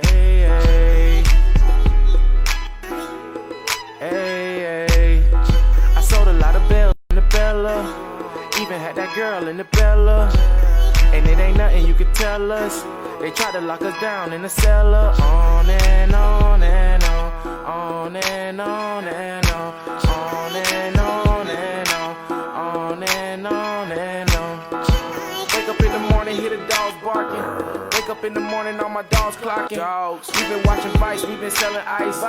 Hey, hey. I sold a lot of bells in the Bella. Even had that girl in the Bella. And it ain't nothing you could tell us. They tried to lock us down in the cellar. On and on and on. On and on and on. On and on and on. On and on and on. Wake up in the morning, hear the dogs barking. Wake up in the morning, all my dogs clocking. Dogs. We been watching Vice, we been selling ice.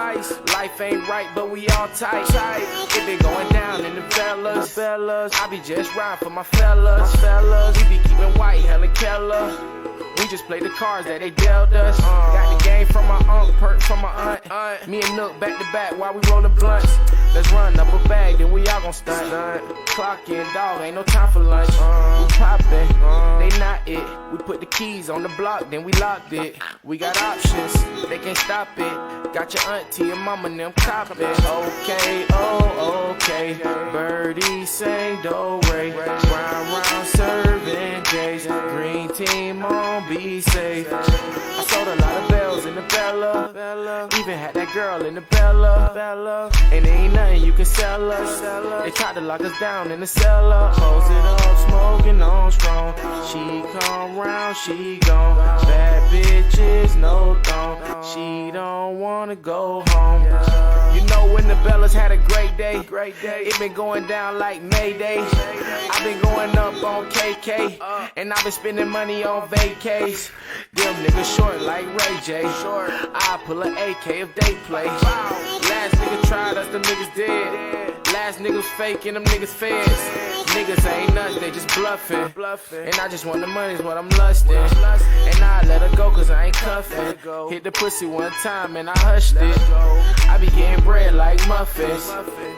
Life ain't right, but we all tight. It been going down in the fellas. I be just riding for my fellas. We be keeping white, hella Keller. We just play the cards that they dealt us. Got the game from my aunt, perk from my aunt. Me and Nook back to back while we rollin' blunts. Let's run up a bag, then we all gon' stunt. Clock in, dog, ain't no time for lunch. We poppin', they not it. We put the keys on the block, then we locked it. We got options, they can't stop it. Got your auntie and mama and them coppin'. Okay, oh, okay. Birdie sang do-re. Round, serving days. Green team on, be safe. I sold a lot of bells in the Bella. Even had that girl in the Bella. And there ain't nothing you can sell us. They tried to lock us down in the cellar. Close it up, smoking on strong. She come round, she gone. Bad bitches, no thong. She don't wanna go home. You know when the Bellas had a great day. It been going down like Mayday. I been going up on KK. And I been spending money on vacays. Them niggas short like Ray J. I pull an AK if they play. Last nigga tried us, them niggas dead. Last niggas faking, them niggas feds. Niggas ain't nuts, they just bluffing. And I just want the money is what I'm lusting. And I let her go cause I ain't cuffing. Hit the pussy one time and I hushed it. I be getting bread like muffins.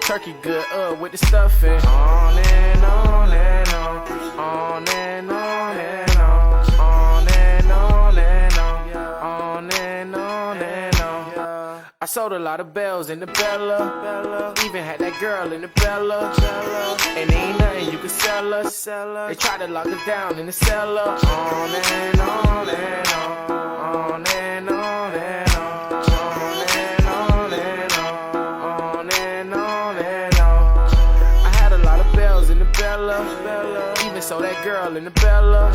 Turkey good with the stuffing. On and on and on. On and on and on. On and on and on. On and on and on. I sold a lot of bells in the Bella. Even had that girl in the Bella. And ain't nothing you can sell us. They tried to lock us down in the cellar. On and on and on. On and on and on. On and on and on. On and on and on. I had a lot of bells in the Bella. Even sold that girl in the Bella.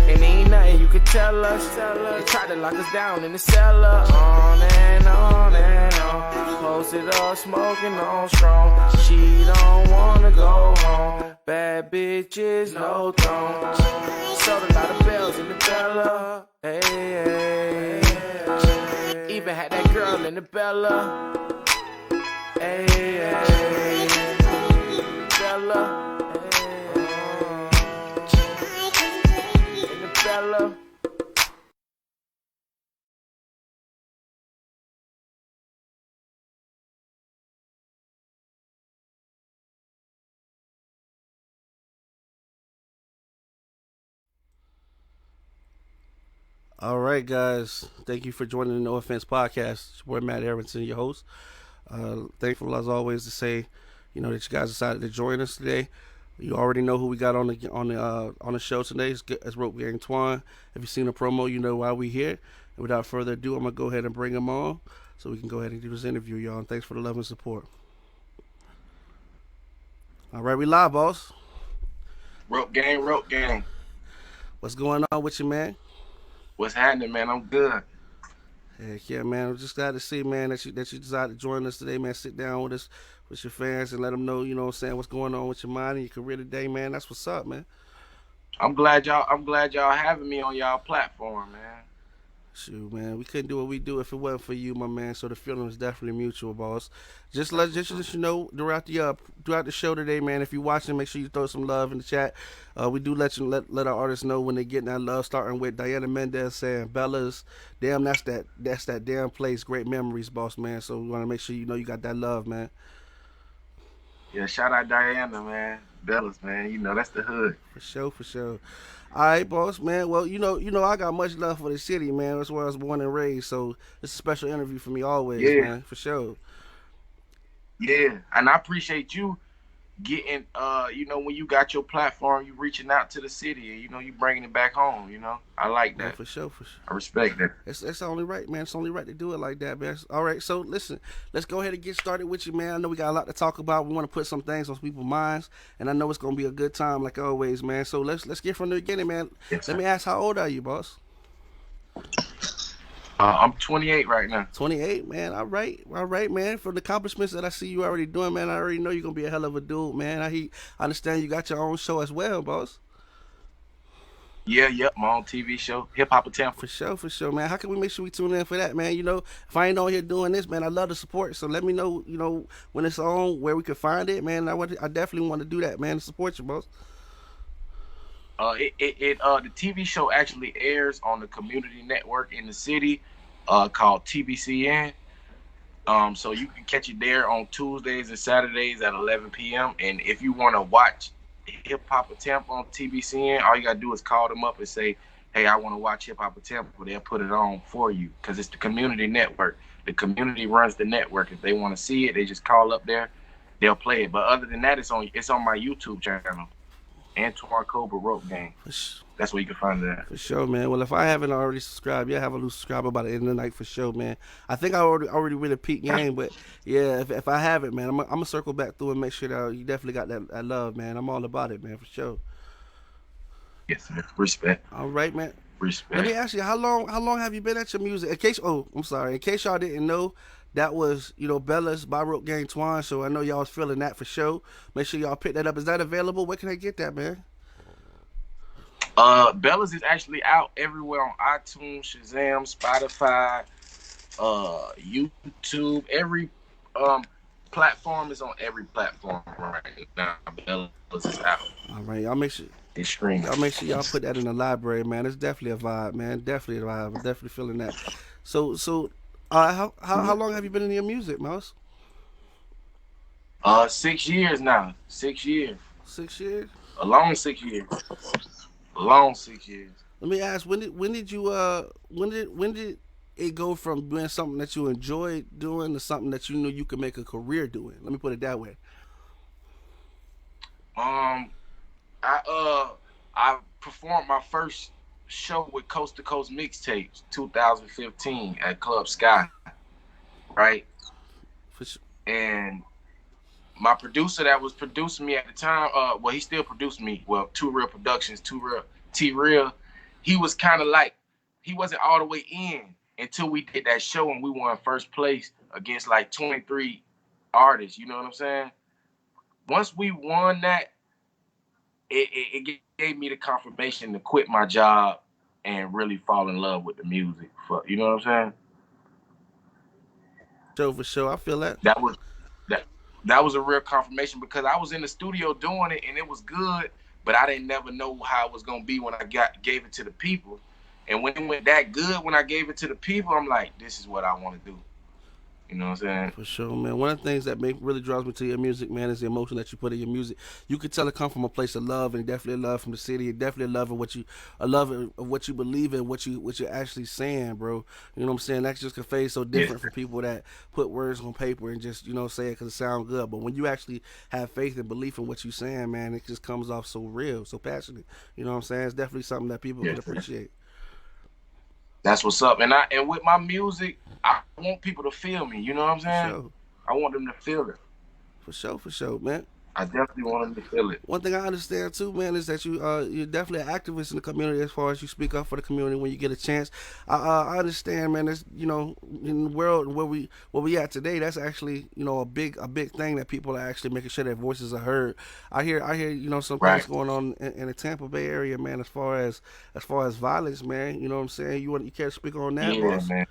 And ain't nothing you could tell us. They tried to lock us down in the cellar. On and on and on. Close it up, smoking on strong. She don't wanna go home. Bad bitches, no throne. Sold a lot of bells in the Bella. Hey. Even had that girl in the Bella. Hey. Bella. Bella. All right, guys. Thank you for joining the No Offense Podcast. It's your boy Matt Aronson, your host. Thankful as always to say, that you guys decided to join us today. You already know who we got on the show today. It's RopeGang Twan. If you've seen the promo, you know why we here. And without further ado, I'm gonna go ahead and bring him on so we can go ahead and do this interview, y'all. And thanks for the love and support. All right, we live, boss. RopeGang. What's going on with you, man? What's happening, man? I'm good. Heck yeah, man. I'm just glad to see, man, that you decided to join us today, man. Sit down with us, with your fans, and let them know, what's going on with your mind and your career today, man. That's what's up, man. I'm glad y'all having me on y'all platform, man. Shoot, man, we couldn't do what we do if it wasn't for you, my man. So the feeling is definitely mutual, boss. Just let you know throughout the show today, man. If you're watching, make sure you throw some love in the chat. We do let our artists know when they're getting that love. Starting with Diana Mendez saying, "Bella's, damn, that's that damn place. Great memories, boss, man." So we want to make sure you got that love, man. Yeah, shout out Diana, man. Bella's, man. That's the hood. For sure. All right, boss, man. Well, I got much love for the city, man. That's where I was born and raised. So it's a special interview for me always, man. For sure. Yeah, and I appreciate you getting when you got your platform, you reaching out to the city, you bringing it back home. I like Man, that. for sure, for sure. I respect that. It's only right, man. It's only right to do it like that, man. All right, so listen, let's go ahead and get started with you, man. I know we got a lot to talk about. We want to put some things on people's minds, and I know it's gonna be a good time, like always, man. So let's get from the beginning, man. Yes, Let sir. me ask, how old are you, boss? I'm 28 right now. 28, man. All right, man. For the accomplishments that I see you already doing, man, I already know you're gonna be a hell of a dude, man. I understand you got your own show as well, boss. Yeah, yep, my own TV show, Hip Hop Temple. For sure, man. How can we make sure we tune in for that, man? If I ain't on here doing this, man, I love the support. So let me know, when it's on, where we can find it, man. I definitely want to do that, man, to support you, boss. The TV show actually airs on the community network in the city, called TBCN. So you can catch it there on Tuesdays and Saturdays at 11 p.m. And if you want to watch Hip Hop Attempt on TBCN, all you gotta do is call them up and say, "Hey, I want to watch Hip Hop Attempt." They'll put it on for you because it's the community network. The community runs the network. If they want to see it, they just call up there. They'll play it. But other than that, it's on my YouTube channel, Antoine Cobra Rope Gang. That's where you can find that. For sure, man. Well, if I haven't already subscribed, yeah, have a new subscriber by the end of the night for sure, man. I think I already really peaked game, but yeah, if I haven't, man, I'm gonna circle back through and make sure that you definitely got that love, man. I'm all about it, man, for sure. Yes, sir. Respect. All right, man. Respect. Let me ask you, how long have you been at your music? In case y'all didn't know, that was Bella's by RopeGang Twan. So I know y'all was feeling that for sure. Make sure y'all pick that up. Is that available? Where can I get that, man? Bella's is actually out everywhere on iTunes, Shazam, Spotify, YouTube. Every platform is on every platform right now. Bella's is out. All right, y'all make sure. It's streaming. Y'all make sure y'all put that in the library, man. It's definitely a vibe, man. Definitely a vibe. I'm definitely feeling that. So, how long have you been in your music, Mouse? 6 years now. 6 years. 6 years. A long 6 years. A long 6 years. Let me ask, when did it go from doing something that you enjoyed doing to something that you knew you could make a career doing? Let me put it that way. I performed my first show with Coast to Coast Mixtapes 2015 at Club Sky, right? For sure. And my producer that was producing me at the time, he still produced me. Well, Too Real Productions, T-Real. He was kind of like, he wasn't all the way in until we did that show and we won first place against like 23 artists. You know what I'm saying? Once we won that, it gave me the confirmation to quit my job and really fall in love with the music. You know what I'm saying? For sure, I feel that. That was a real confirmation because I was in the studio doing it and it was good, but I didn't never know how it was gonna be when I gave it to the people. And when it went that good, when I gave it to the people, I'm like, this is what I want to do. You know what I'm saying? For sure, man. One of the things that really draws me to your music, man, is the emotion that you put in your music. You can tell it come from a place of love, and definitely a love from the city, and definitely a love of what you believe in, what you're actually saying, bro. You know what I'm saying? That's just conveys so different from people that put words on paper and just say it because it sounds good. But when you actually have faith and belief in what you're saying, man, it just comes off so real, so passionate. You know what I'm saying? It's definitely something that people can appreciate. That's what's up. And with my music, I want people to feel me. You know what I'm saying? Sure. I want them to feel it. For sure, man. I definitely want them to feel it. One thing I understand too, man, is that you're definitely an activist in the community as far as you speak up for the community when you get a chance. I understand, man. That's in the world where we at today. That's actually a big thing that people are actually making sure their voices are heard. I hear some things going on in the Tampa Bay area, man. As far as violence, man. You know what I'm saying? You care to speak on that, boss? Man.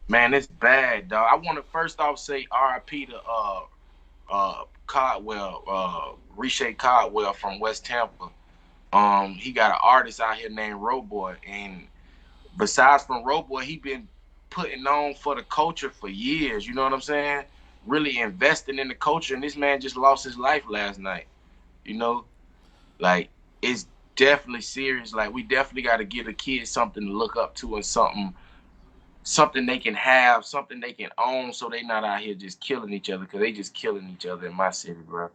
Man, it's bad, dog. I want to first off say R.I.P. to Caldwell, Reshae Caldwell from West Tampa. He got an artist out here named Roboy, and besides from Roboy, he been putting on for the culture for years. You know what I'm saying? Really investing in the culture, and this man just lost his life last night. Like it's definitely serious. Like we definitely got to give the kids something to look up to and something something they can have, something they can own, so they not out here just killing each other because they just killing each other in my city, bro.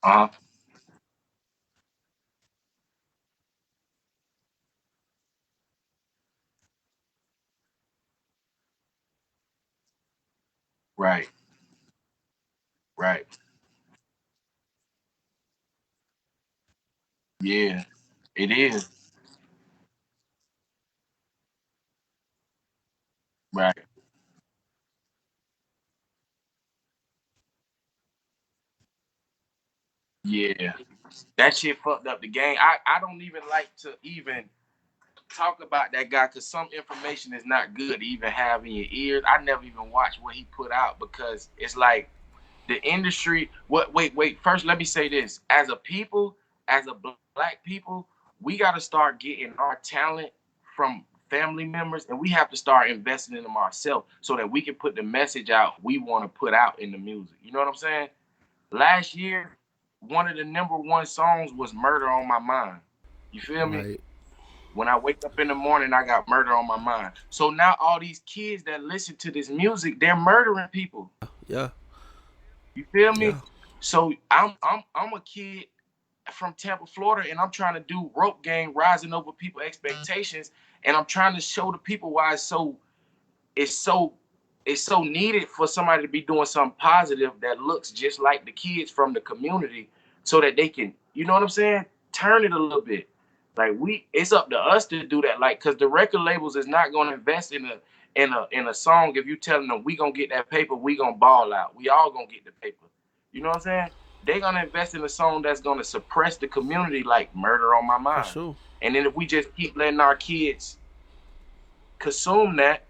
Uh huh. Right. Right. Yeah. It is. Right. Yeah. That shit fucked up the game. I don't even like to even talk about that guy because some information is not good to even have in your ears. I never even watched what he put out because it's like the industry. What? Wait. First, let me say this: as a people, as a black people, we got to start getting our talent from family members, and we have to start investing in them ourselves so that we can put the message out we want to put out in the music. You know what I'm saying? Last year, one of the number one songs was "Murder on My Mind." You feel me? Right. When I wake up in the morning, I got murder on my mind. So now all these kids that listen to this music, they're murdering people. Yeah. You feel Yeah. me? So I'm a kid from Tampa, Florida, and I'm trying to do rope gang, rising over people expectations, and I'm trying to show the people why it's so it's so needed for somebody to be doing something positive that looks just like the kids from the community so that they can, you know what I'm saying, turn it a little bit. Like it's up to us to do that, like, because the record labels is not going to invest in a song if you telling them we gonna get that paper, we gonna ball out, we all gonna get the paper. You know what I'm saying? They gonna invest in a song that's gonna suppress the community, like "Murder on My For Mind." sure. And then if we just keep letting our kids consume that,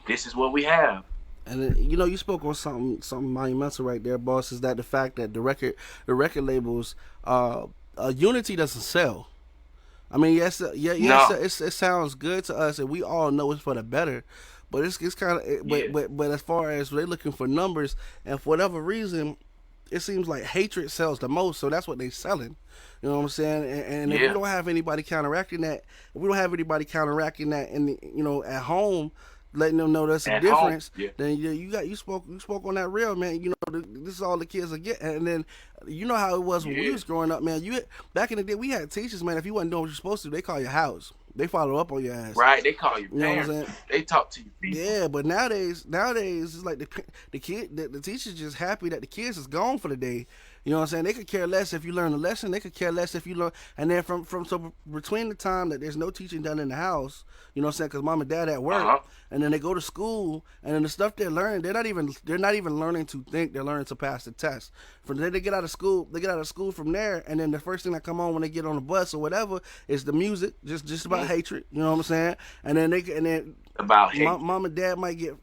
this is what we have. And then, you spoke on something monumental right there, boss. Is that the fact that the record labels, Unity doesn't sell. I mean, yes, No. it sounds good to us, and we all know it's for the better. But it's kind of, Yeah. but as far as they're looking for numbers, and for whatever reason, it seems like hatred sells the most, so that's what they're selling. You know what I'm saying? And if we Yeah. don't have anybody counteracting that, if we don't have anybody counteracting that, in the, at home, letting them know that's a At home. difference, Yeah. then you spoke on that real, man. This is all the kids are getting, and then you know how it was when we Yeah. was growing up, man. Back in the day, we had teachers, man. If you wasn't doing what you're supposed to, they call your house. They follow up on your ass. Right. They call you You know what I'm parents. saying? They talk to you people. Yeah, but nowadays it's like the teacher's just happy that the kids is gone for the day. You know what I'm saying? They could care less if you learn a lesson. They could care less if you learn. And then so between the time that there's no teaching done in the house, you know what I'm saying? Because mom and dad at Uh work, huh. and then they go to school, and then the stuff they're learning, they're not even learning to think. They're learning to pass the test. From then they get out of school from there, and then the first thing that come on when they get on the bus or whatever is the music, just about hatred. You know what I'm saying? And then About hate. mom and dad might get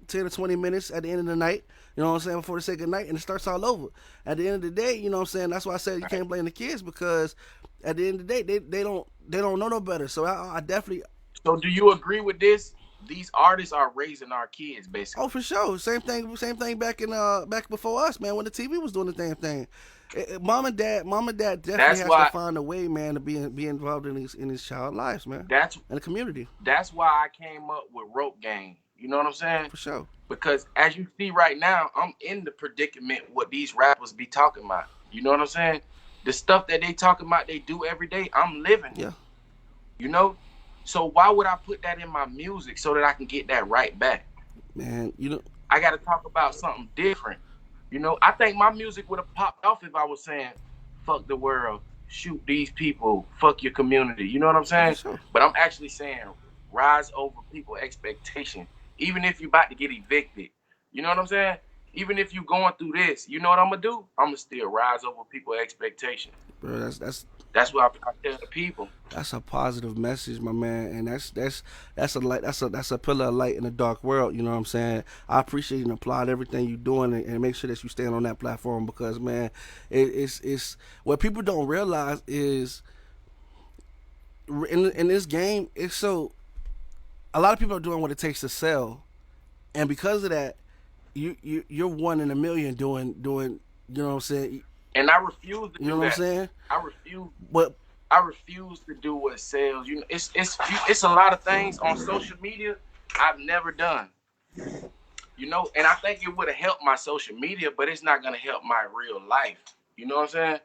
10 or 20 minutes at the end of the night, you know what I'm saying, before they say goodnight, and it starts all over. At the end of the day, you know what I'm saying, that's why I said you can't blame the kids, because at the end of the day, they don't know no better. So I definitely. So do you agree with this? These artists are raising our kids, Oh, basically. for sure. Same thing back before us, man, when the TV was doing the same thing. Mom and dad definitely That's has to why. find a way, man, to be involved in these child lives, man, That's and the community. that's why I came up with Rope Gang. You know what I'm saying? For sure. Because as you see right now, I'm in the predicament what these rappers be talking about. You know what I'm saying? The stuff that they talking about, they do every day. I'm living it. Yeah, You know? So why would I put that in my music so that I can get that right back? man. I got to talk about something different. I think my music would have popped off if I was saying, fuck the world, shoot these people, fuck your community. You know what I'm Yeah, for saying? sure. But I'm actually saying, rise over people expectation. Even if you about to get evicted. You know what I'm saying? Even if you going through this, you know what I'm going to do? I'm going to still rise over people expectation. Bro, that's That's what I tell the people. That's a positive message, my man, and that's a light. That's a pillar of light in a dark world. You know what I'm saying? I appreciate and applaud everything you're doing, and make sure that you stand on that platform, because, man, it's what people don't realize is in this game. It's so a lot of people are doing what it takes to sell, and because of that, you're one in a million doing. You know what I'm saying? And I refuse to You know do what I'm that. saying? I refuse. But I refuse to do what sells. You know, it's a lot of things on social media I've never done. You know, and I think it would have helped my social media, but it's not gonna help my real life. You know what I'm saying?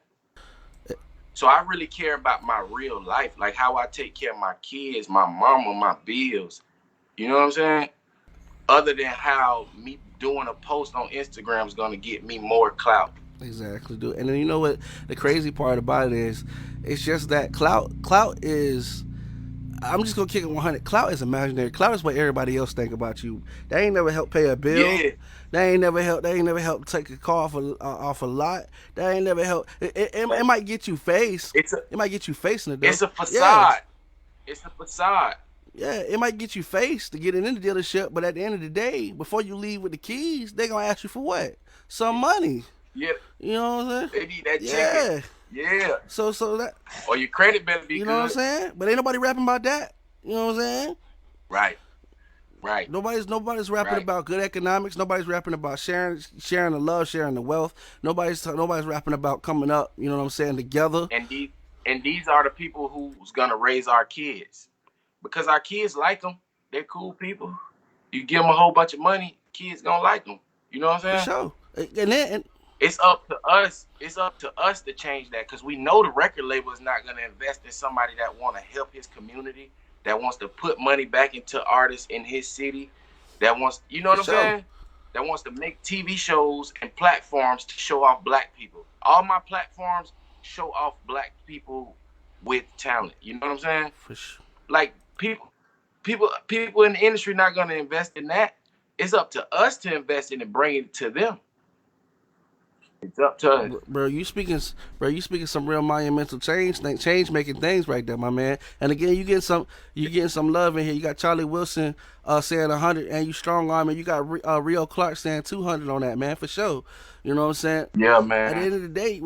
So I really care about my real life, like how I take care of my kids, my mama, my bills. You know what I'm saying? Other than how me doing a post on Instagram is gonna get me more clout. exactly, dude. And then you know what the crazy part about it is? It's just that clout is. I'm just gonna kick it 100. Clout is imaginary. Clout is what everybody else think about you. They ain't never helped pay a bill. Yeah, They ain't never helped. They ain't never helped take a car off a lot. They ain't never helped. It might get you face. it's a It might get you face in the door. it's a Yeah, facade. It's a facade. yeah. It might get you face to get it in the dealership, but at the end of the day, before you leave with the keys, they gonna ask you for what? Some money. Yeah, You know what I'm saying? they need that Yeah. chicken. Yeah. So that Or your credit better be you good. know what I'm saying? But ain't nobody rapping about that. You know what I'm saying? Right. Right. Nobody's rapping Right. about good economics. Nobody's rapping about sharing the love, sharing the wealth. Nobody's rapping about coming up. You know what I'm saying? Together. And these are the people who's gonna raise our kids, because our kids like them. They're cool people. You give them a whole bunch of money, kids gonna like them. You know what For I'm saying? sure. And then It's up to us. It's up to us to change that, because we know the record label is not gonna invest in somebody that want to help his community, that wants to put money back into artists in his city, that wants, you know what I'm For sure. saying? That wants to make TV shows and platforms to show off black people. All my platforms show off black people with talent. You know what I'm saying? for sure. Like people in the industry not gonna invest in that. It's up to us to invest in and bring it to them. It's up to us. Bro, you speaking some real monumental change making things right there, my man. And again, you getting some love in here. You got Charlie Wilson saying 100, and you strong arm, and you got Rio Clark saying 200 on that, man, for sure. You know what I'm saying? Yeah, At the man. end of the day,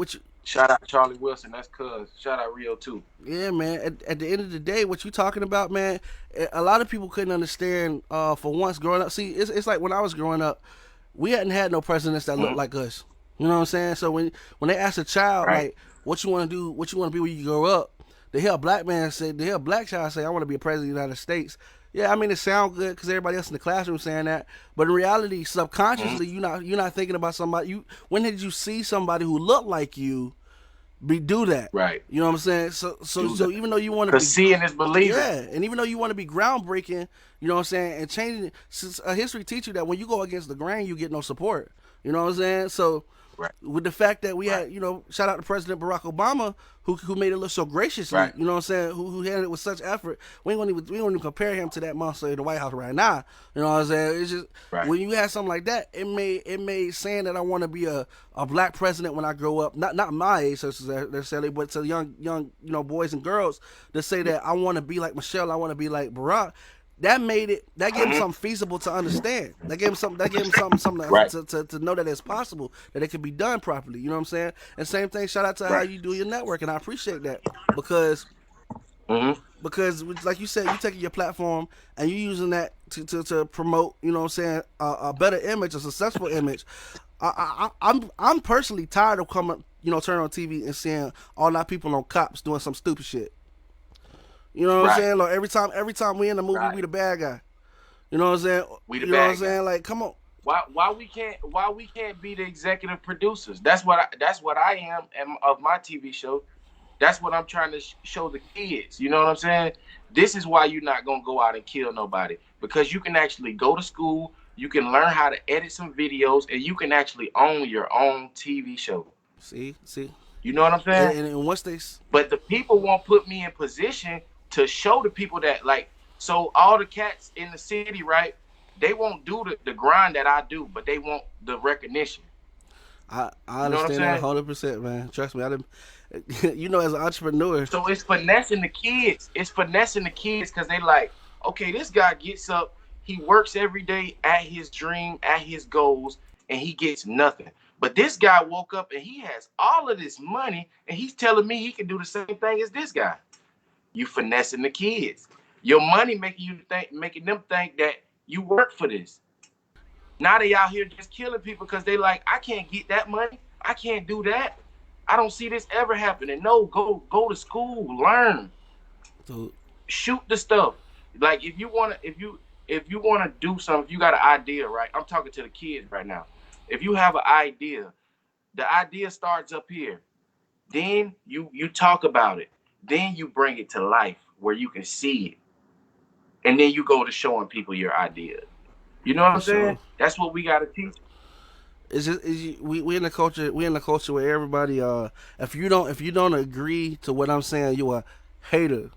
Shout out Charlie Wilson. That's cuz. Shout out Rio too. yeah, man. At the end of the day, what you talking about, man? A lot of people couldn't understand. For once, growing up, see, it's like when I was growing up, we hadn't had no presidents that looked like us. You know what I'm saying? So when they ask a child Right. like, what you want to do, what you want to be when you grow up, they hear a black man say, they hear a black child say, I want to be a president of the United States. Yeah, I mean it sounds good because everybody else in the classroom saying that, but in reality, subconsciously, you're not thinking about somebody. When did you see somebody who looked like you do that? Right. You know what I'm saying? So even though you want to Cause be seeing is believing. yeah, and even though you want to be groundbreaking, you know what I'm saying, and changing it, since a history teach you that when you go against the grain, you get no support. You know what I'm saying? So Right. with the fact that we had, shout out to President Barack Obama, who made it look so graciously, Right. you know what I'm saying, who handled it with such effort. We don't even compare him to that monster in the White House right now. You know what I'm saying? It's just Right. when you have something like that, it made saying that I want to be a black president when I grow up, not my age necessarily, but to young boys and girls to say that I want to be like Michelle, I want to be like Barack. That gave him something feasible to understand. That gave him something Right. to know that it's possible, that it can be done properly. You know what I'm saying? And same thing, shout out to how Right. you do your network, and I appreciate that because like you said, you taking your platform and you using that to promote, you know what I'm saying, a better image, a successful image. I'm personally tired of turning on TV and seeing all our people on cops doing some stupid shit. You know what I'm Right. saying? Like every time we in the movie, Right. we the bad guy. You know what I'm saying? We the you know what bad I'm saying? Like, come on. Why we can't be the executive producers? That's what I am of my TV show. That's what I'm trying to show the kids. You know what I'm saying? This is why you're not gonna go out and kill nobody, because you can actually go to school, you can learn how to edit some videos, and you can actually own your own TV show. See. You know what I'm saying? And once they, But the people won't put me in position to show the people that, like, so all the cats in the city, right? They won't do the grind that I do, but they want the recognition. I You know what I'm understand that saying? 100%, man. Trust me, as an entrepreneur, So it's finessing the kids. It's finessing the kids because they like, okay, this guy gets up, he works every day at his dream, at his goals, and he gets nothing. But this guy woke up and he has all of this money, and he's telling me he can do the same thing as this guy. You finessing the kids. Your money making them think that you work for this. Now they out here just killing people because they like, I can't get that money. I can't do that. I don't see this ever happening. No, go to school, learn, So shoot the stuff. Like if you wanna do something, if you got an idea, right? I'm talking to the kids right now. If you have an idea, the idea starts up here. Then you talk about it. Then you bring it to life where you can see it. And then you go to showing people your idea. You know what for I'm saying? sure. That's what we gotta teach. It's just we in the culture where everybody if you don't agree to what I'm saying, you a hater.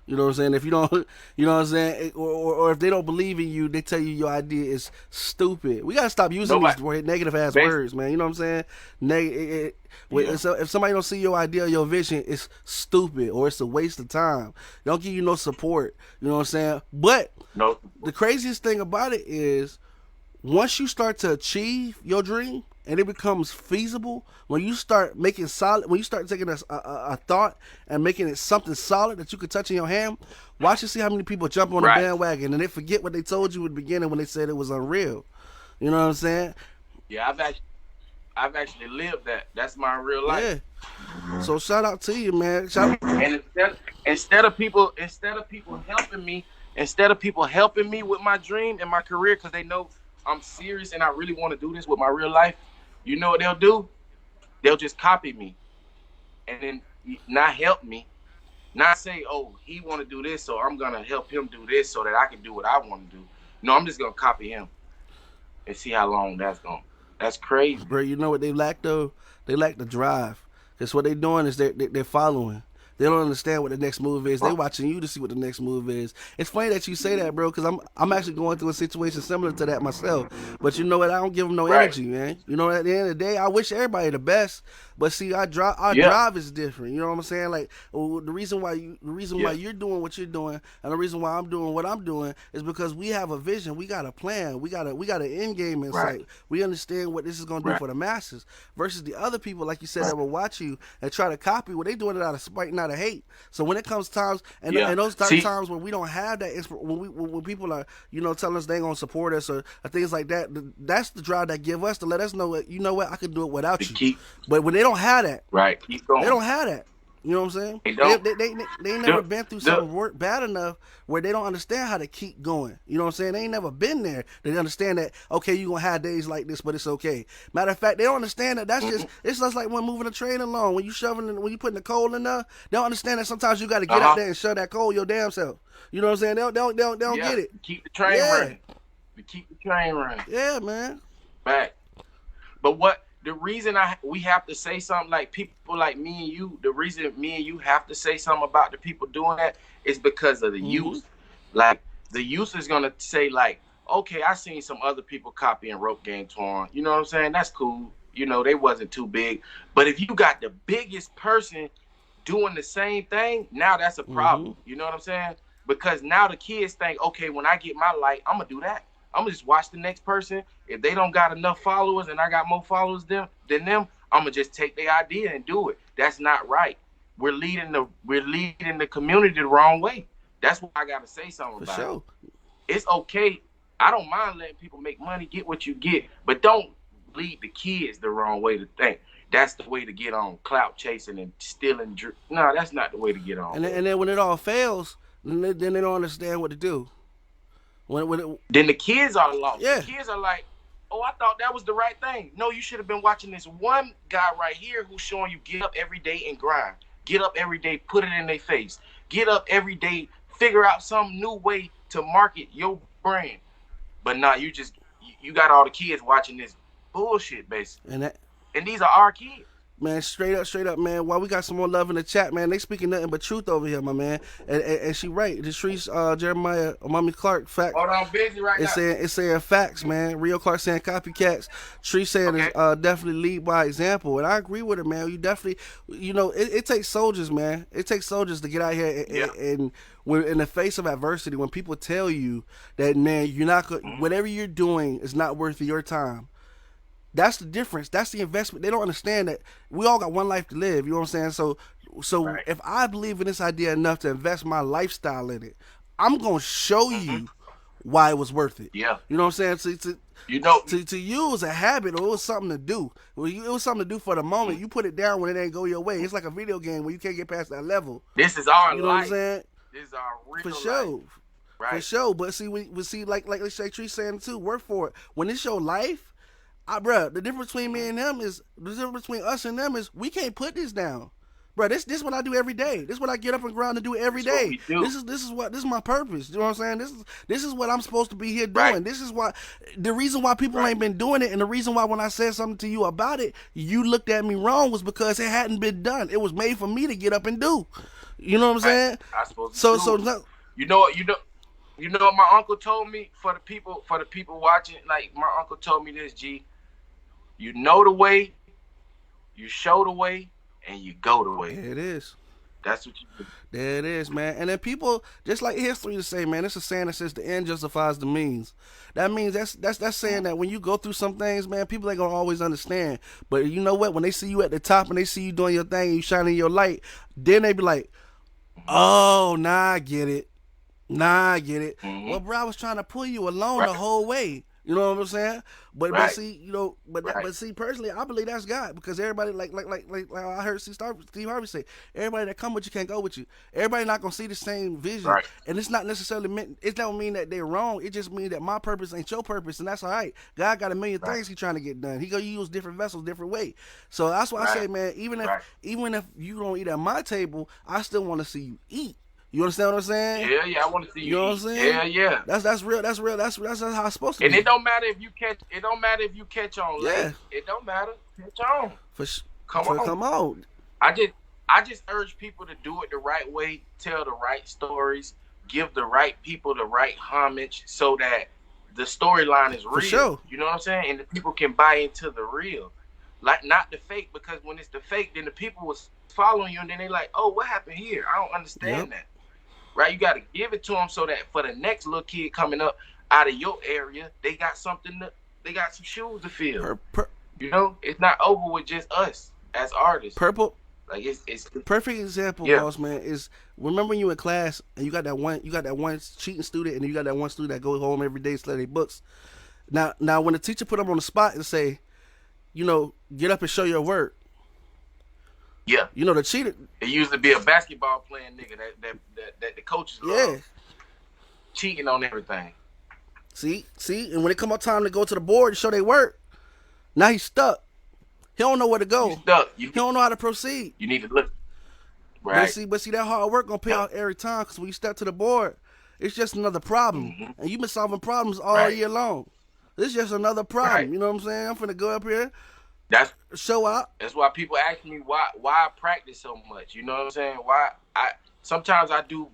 You know what I'm saying? If you don't, you know what I'm saying, or if they don't believe in you, they tell you your idea is stupid. We gotta stop using Nobody, these negative ass bas- words, man. You know what I'm saying? yeah, So if somebody don't see your idea, your vision, it's stupid or it's a waste of time. They don't give you no support. You know what I'm saying? But no, the craziest thing about it is once you start to achieve your dream and it becomes feasible, when you start making solid, when you start taking a thought and making it something solid that you can touch in your hand, watch and see how many people jump on the right. bandwagon and they forget what they told you at the beginning when they said it was unreal. You know what I'm saying? Yeah, I've actually lived that. That's my real life. Yeah. So shout out to you, man. Shout. And instead of people helping me with my dream and my career, because they know I'm serious and I really want to do this with my real life, you know what they'll do? They'll just copy me and then not help me, not say, oh, he want to do this, so I'm gonna help him do this so that I can do what I want to do. No, I'm just gonna copy him and see how long that's going. That's crazy. Bro, you know what they lack though? They lack the drive. Because what they're doing is they're following. They don't understand what the next move is. They watching you to see what the next move is. It's funny that you say that, bro, because I'm actually going through a situation similar to that myself. But you know what? I don't give them no Right. energy, man. You know, at the end of the day, I wish everybody the best. But see, our Yeah. drive is different. You know what I'm saying? Like the reason why Yeah. you're doing what you're doing, and the reason why I'm doing what I'm doing is because we have a vision. We got a plan. We got an end game in Right. sight. We understand what this is going to do Right. for the masses. Versus the other people, like you said, that will watch you and try to copy. Well, they doing it out of spite, not of hate. So when it comes times, Yeah. and those See, times when we don't have that, when people are telling us they ain't gonna support us or things like that, that's the drive that give us to let us know that you know what, I can do it without to you. keep But when they don't have that, right, keep going. they don't have that. You know what I'm saying? They don't. They ain't never The- been through the- something bad enough where they don't understand how to keep going. You know what I'm saying? They ain't never been there. They understand that, okay, you're going to have days like this, but it's okay. Matter of fact, they don't understand that it's just like when moving a train along. When when you putting the coal in there, they don't understand that sometimes you got to get out there and shove that coal your damn self. You know what I'm saying? They don't Yeah, get it. keep the train Yeah. running. To keep the train running. Yeah, man. Back. But the reason we have to say something, like people like me and you, the reason me and you have to say something about the people doing that is because of the youth. Like the youth is gonna say like, okay, I seen some other people copying RopeGang Twan. You know what I'm saying? That's cool. You know, they wasn't too big. But if you got the biggest person doing the same thing, now that's a problem. You know what I'm saying? Because now the kids think, okay, when I get my light, I'm gonna do that. I'm gonna just watch the next person. If they don't got enough followers and I got more followers than them, I'm gonna just take their idea and do it. That's not right. We're leading the community the wrong way. That's why I gotta say something For about sure. it. It's okay. I don't mind letting people make money, get what you get, but don't lead the kids the wrong way to think. That's the way to get on, clout chasing and stealing. No, that's not the way to get on. And then when it all fails, then they don't understand what to do. Then the kids are lost. Yeah. The kids are like, oh, I thought that was the right thing. No, you should have been watching this one guy right here who's showing you get up every day and grind. Get up every day, put it in their face. Get up every day, figure out some new way to market your brand. But nah, you got all the kids watching this bullshit, basically. And these are our kids. Man, straight up, man. While we got some more love in the chat, man, they speaking nothing but truth over here, my man. And she right. The streets, Jeremiah, Mommy Clark, fact. Hold on, busy right now. It's saying facts, man. Rio Clark saying copycats. Tree saying Okay. is definitely lead by example, and I agree with her, man. You definitely, it takes soldiers, man. It takes soldiers to get out here and when in the face of adversity, when people tell you that, man, you're not whatever you're doing is not worth your time. That's the difference. That's the investment. They don't understand that we all got one life to live. You know what I'm saying? So Right. if I believe in this idea enough to invest my lifestyle in it, I'm gonna show you why it was worth it. Yeah. You know what I'm saying? You know, To you, it was a habit or it was something to do. Well, it was something to do for the moment. You put it down when it ain't go your way. It's like a video game where you can't get past that level. this is our You know life. what I'm saying? This is our real For sure. life. Right. For sure. But see, we see like Shay Tree saying too, work for it. When it's your life, bruh, the difference between me and them is the difference between us and them is we can't put this down. Bro, this is what I do every day. This is what I get up and grind to do every day. This is my purpose. You know what I'm saying? This is what I'm supposed to be here doing. Right. This is why the reason why people ain't been doing it, and the reason why when I said something to you about it, you looked at me wrong was because it hadn't been done. It was made for me to get up and do. You know what I'm saying? I supposed to So do. no, You know what my uncle told me for the people watching. Like my uncle told me this, G. You know the way, you show the way, and you go the way. there it is. That's what you do. There it is, man. And then people, just like history to say, man, it's a saying that says the end justifies the means. That means that's saying that when you go through some things, man, people ain't gonna always understand. But you know what? When they see you at the top and they see you doing your thing and you shining your light, then they be like, oh, nah, I get it. Mm-hmm. Well, bro, I was trying to pull you along the whole way. You know what I'm saying? But see, you know, but see, personally, I believe that's God because everybody like I heard Steve Harvey say, everybody that come with you can't go with you. Everybody not gonna see the same vision, and it's not necessarily meant. It don't mean that they're wrong. It just means that my purpose ain't your purpose, and that's all right. God got a million things He trying to get done. He gonna use different vessels, different way. So that's why I say, man, even if you don't eat at my table, I still want to see you eat. You understand what I'm saying? Yeah, I want to see you. You know what I'm saying? Yeah. That's real. That's how it's supposed to And be. it don't matter if you catch. It don't matter if you catch on late. Yeah. It don't matter. Catch on. Come on. I just urge people to do it the right way, tell the right stories, give the right people the right homage, so that the storyline is real. For sure. You know what I'm saying? And the people can buy into the real, like not the fake. Because when it's the fake, then the people was following you, and then they like, oh, what happened here? I don't understand that. Right, you got to give it to them so that for the next little kid coming up out of your area, they got something. They got some shoes to fill. You know, it's not over with just us as artists. Like it's perfect example, boss man. Is remember when you in class and you got that one cheating student, and you got that one student that goes home every day study their books. Now when the teacher put them on the spot and say, you know, get up and show your work. Yeah, you know the cheater. It used to be a basketball playing nigga that the coaches love. Cheating on everything. See, and when it come up time to go to the board and show their work, now he's stuck. He don't know where to go. He's stuck. He don't know how to proceed. You need to look. Right. But see that hard work gonna pay off every time, because when you step to the board, it's just another problem, and you've been solving problems all year long. It's just another problem. You know what I'm saying? I'm finna go up here. Show up. That's why people ask me why I practice so much. You know what I'm saying? Why sometimes I do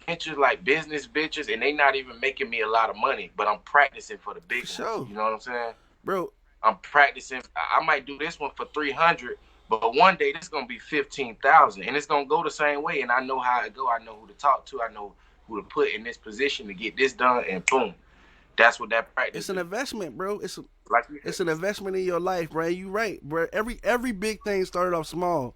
ventures like business ventures, and they not even making me a lot of money, but I'm practicing for the big ones. You know what I'm saying, bro? I'm practicing. I might do this one for 300, but one day this gonna be 15,000, and it's gonna go the same way. And I know how it go. I know who to talk to. I know who to put in this position to get this done, and boom. That's what that practice It's an investment, bro. It's an investment in your life, bro. You right, bro. Every big thing started off small.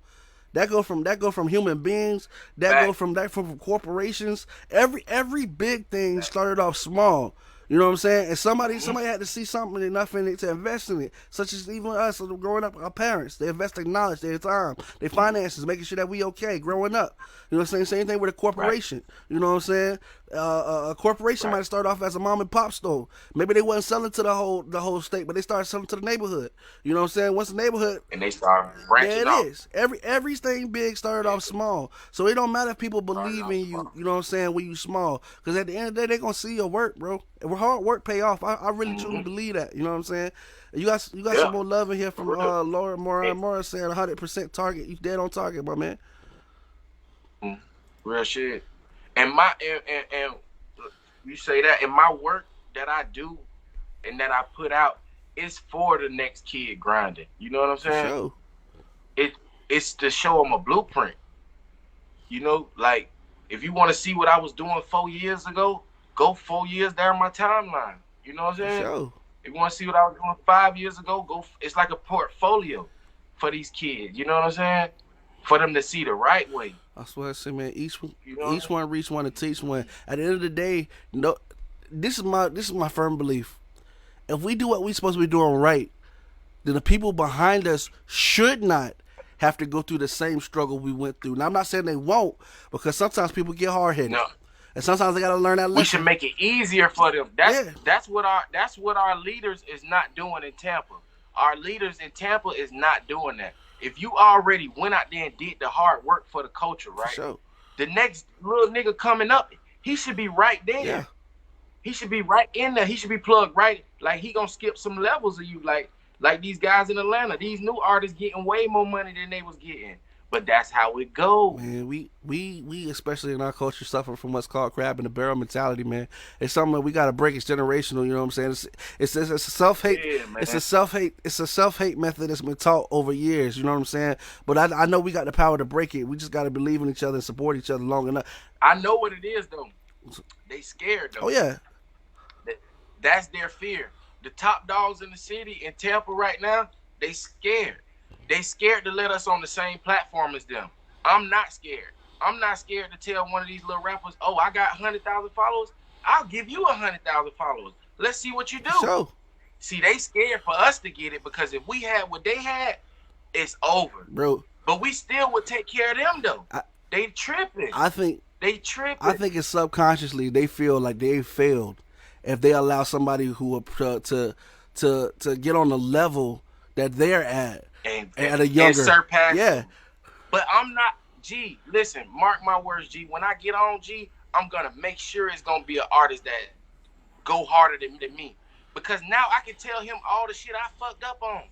That go from human beings. That go from corporations. Every big thing started off small. You know what I'm saying? And somebody had to see something enough in it to invest in it. Such as even us growing up, our parents. They invest their knowledge, their time, their finances, making sure that we okay growing up. You know what I'm saying? Same thing with a corporation. You know what I'm saying? A corporation might start off as a mom and pop store. Maybe they wasn't selling to the whole state, but they started selling to the neighborhood. You know what I'm saying? Once the neighborhood, and they start branching off. There it is. Everything big started off small. So it don't matter if people believe in you. You know what I'm saying? When you small, because at the end of the day, they gonna see your work, bro. And hard work pay off. I really truly believe that. You know what I'm saying? You got some more love in here from Laura Morris saying 100% target. You dead on target, my man. Real shit. And and you say that, and my work that I do and that I put out is for the next kid grinding. You know what I'm saying? Sure. It's to show them a blueprint. You know, like if you want to see what I was doing 4 years ago, go 4 years down my timeline. You know what I'm saying? Sure. If you want to see what I was doing 5 years ago, go. It's like a portfolio for these kids. You know what I'm saying? For them to see the right way. That's what I say, man. You know? Each one reach one to teach one. At the end of the day, no, this is my firm belief. If we do what we supposed to be doing right, then the people behind us should not have to go through the same struggle we went through. Now I'm not saying they won't, because sometimes people get hard headed, No. and sometimes they gotta learn that lesson. We should make it easier for them. That's what our leaders is not doing in Tampa. Our leaders in Tampa is not doing that. If you already went out there and did the hard work for the culture, right? For sure. The next little nigga coming up, he should be right there. Yeah. He should be right in there. He should be plugged right. Like, he gonna skip some levels of you. Like these guys in Atlanta. These new artists getting way more money than they was getting. But that's how it goes. Man, we especially in our culture suffer from what's called crab in the barrel mentality, man. It's something that we gotta break. It's generational, you know what I'm saying? It's a self-hate. Yeah, man. It's a self-hate method that's been taught over years, you know what I'm saying? But I know we got the power to break it. We just gotta believe in each other and support each other long enough. I know what it is though. They scared though. Oh yeah. That's their fear. The top dogs in the city in Tampa right now, they scared. They scared to let us on the same platform as them. I'm not scared. I'm not scared to tell one of these little rappers, oh, I got 100,000 followers. I'll give you 100,000 followers. Let's see what you do. So, see, they scared for us to get it, because if we had what they had, it's over. bro, But we still would take care of them though. They tripping. I think it's subconsciously they feel like they failed if they allow somebody who to get on the level that they're at a younger, and surpass. Yeah. But I'm not, G, listen, mark my words, G. When I get on, G, I'm going to make sure it's going to be an artist that go harder than me. Because now I can tell him all the shit I fucked up on.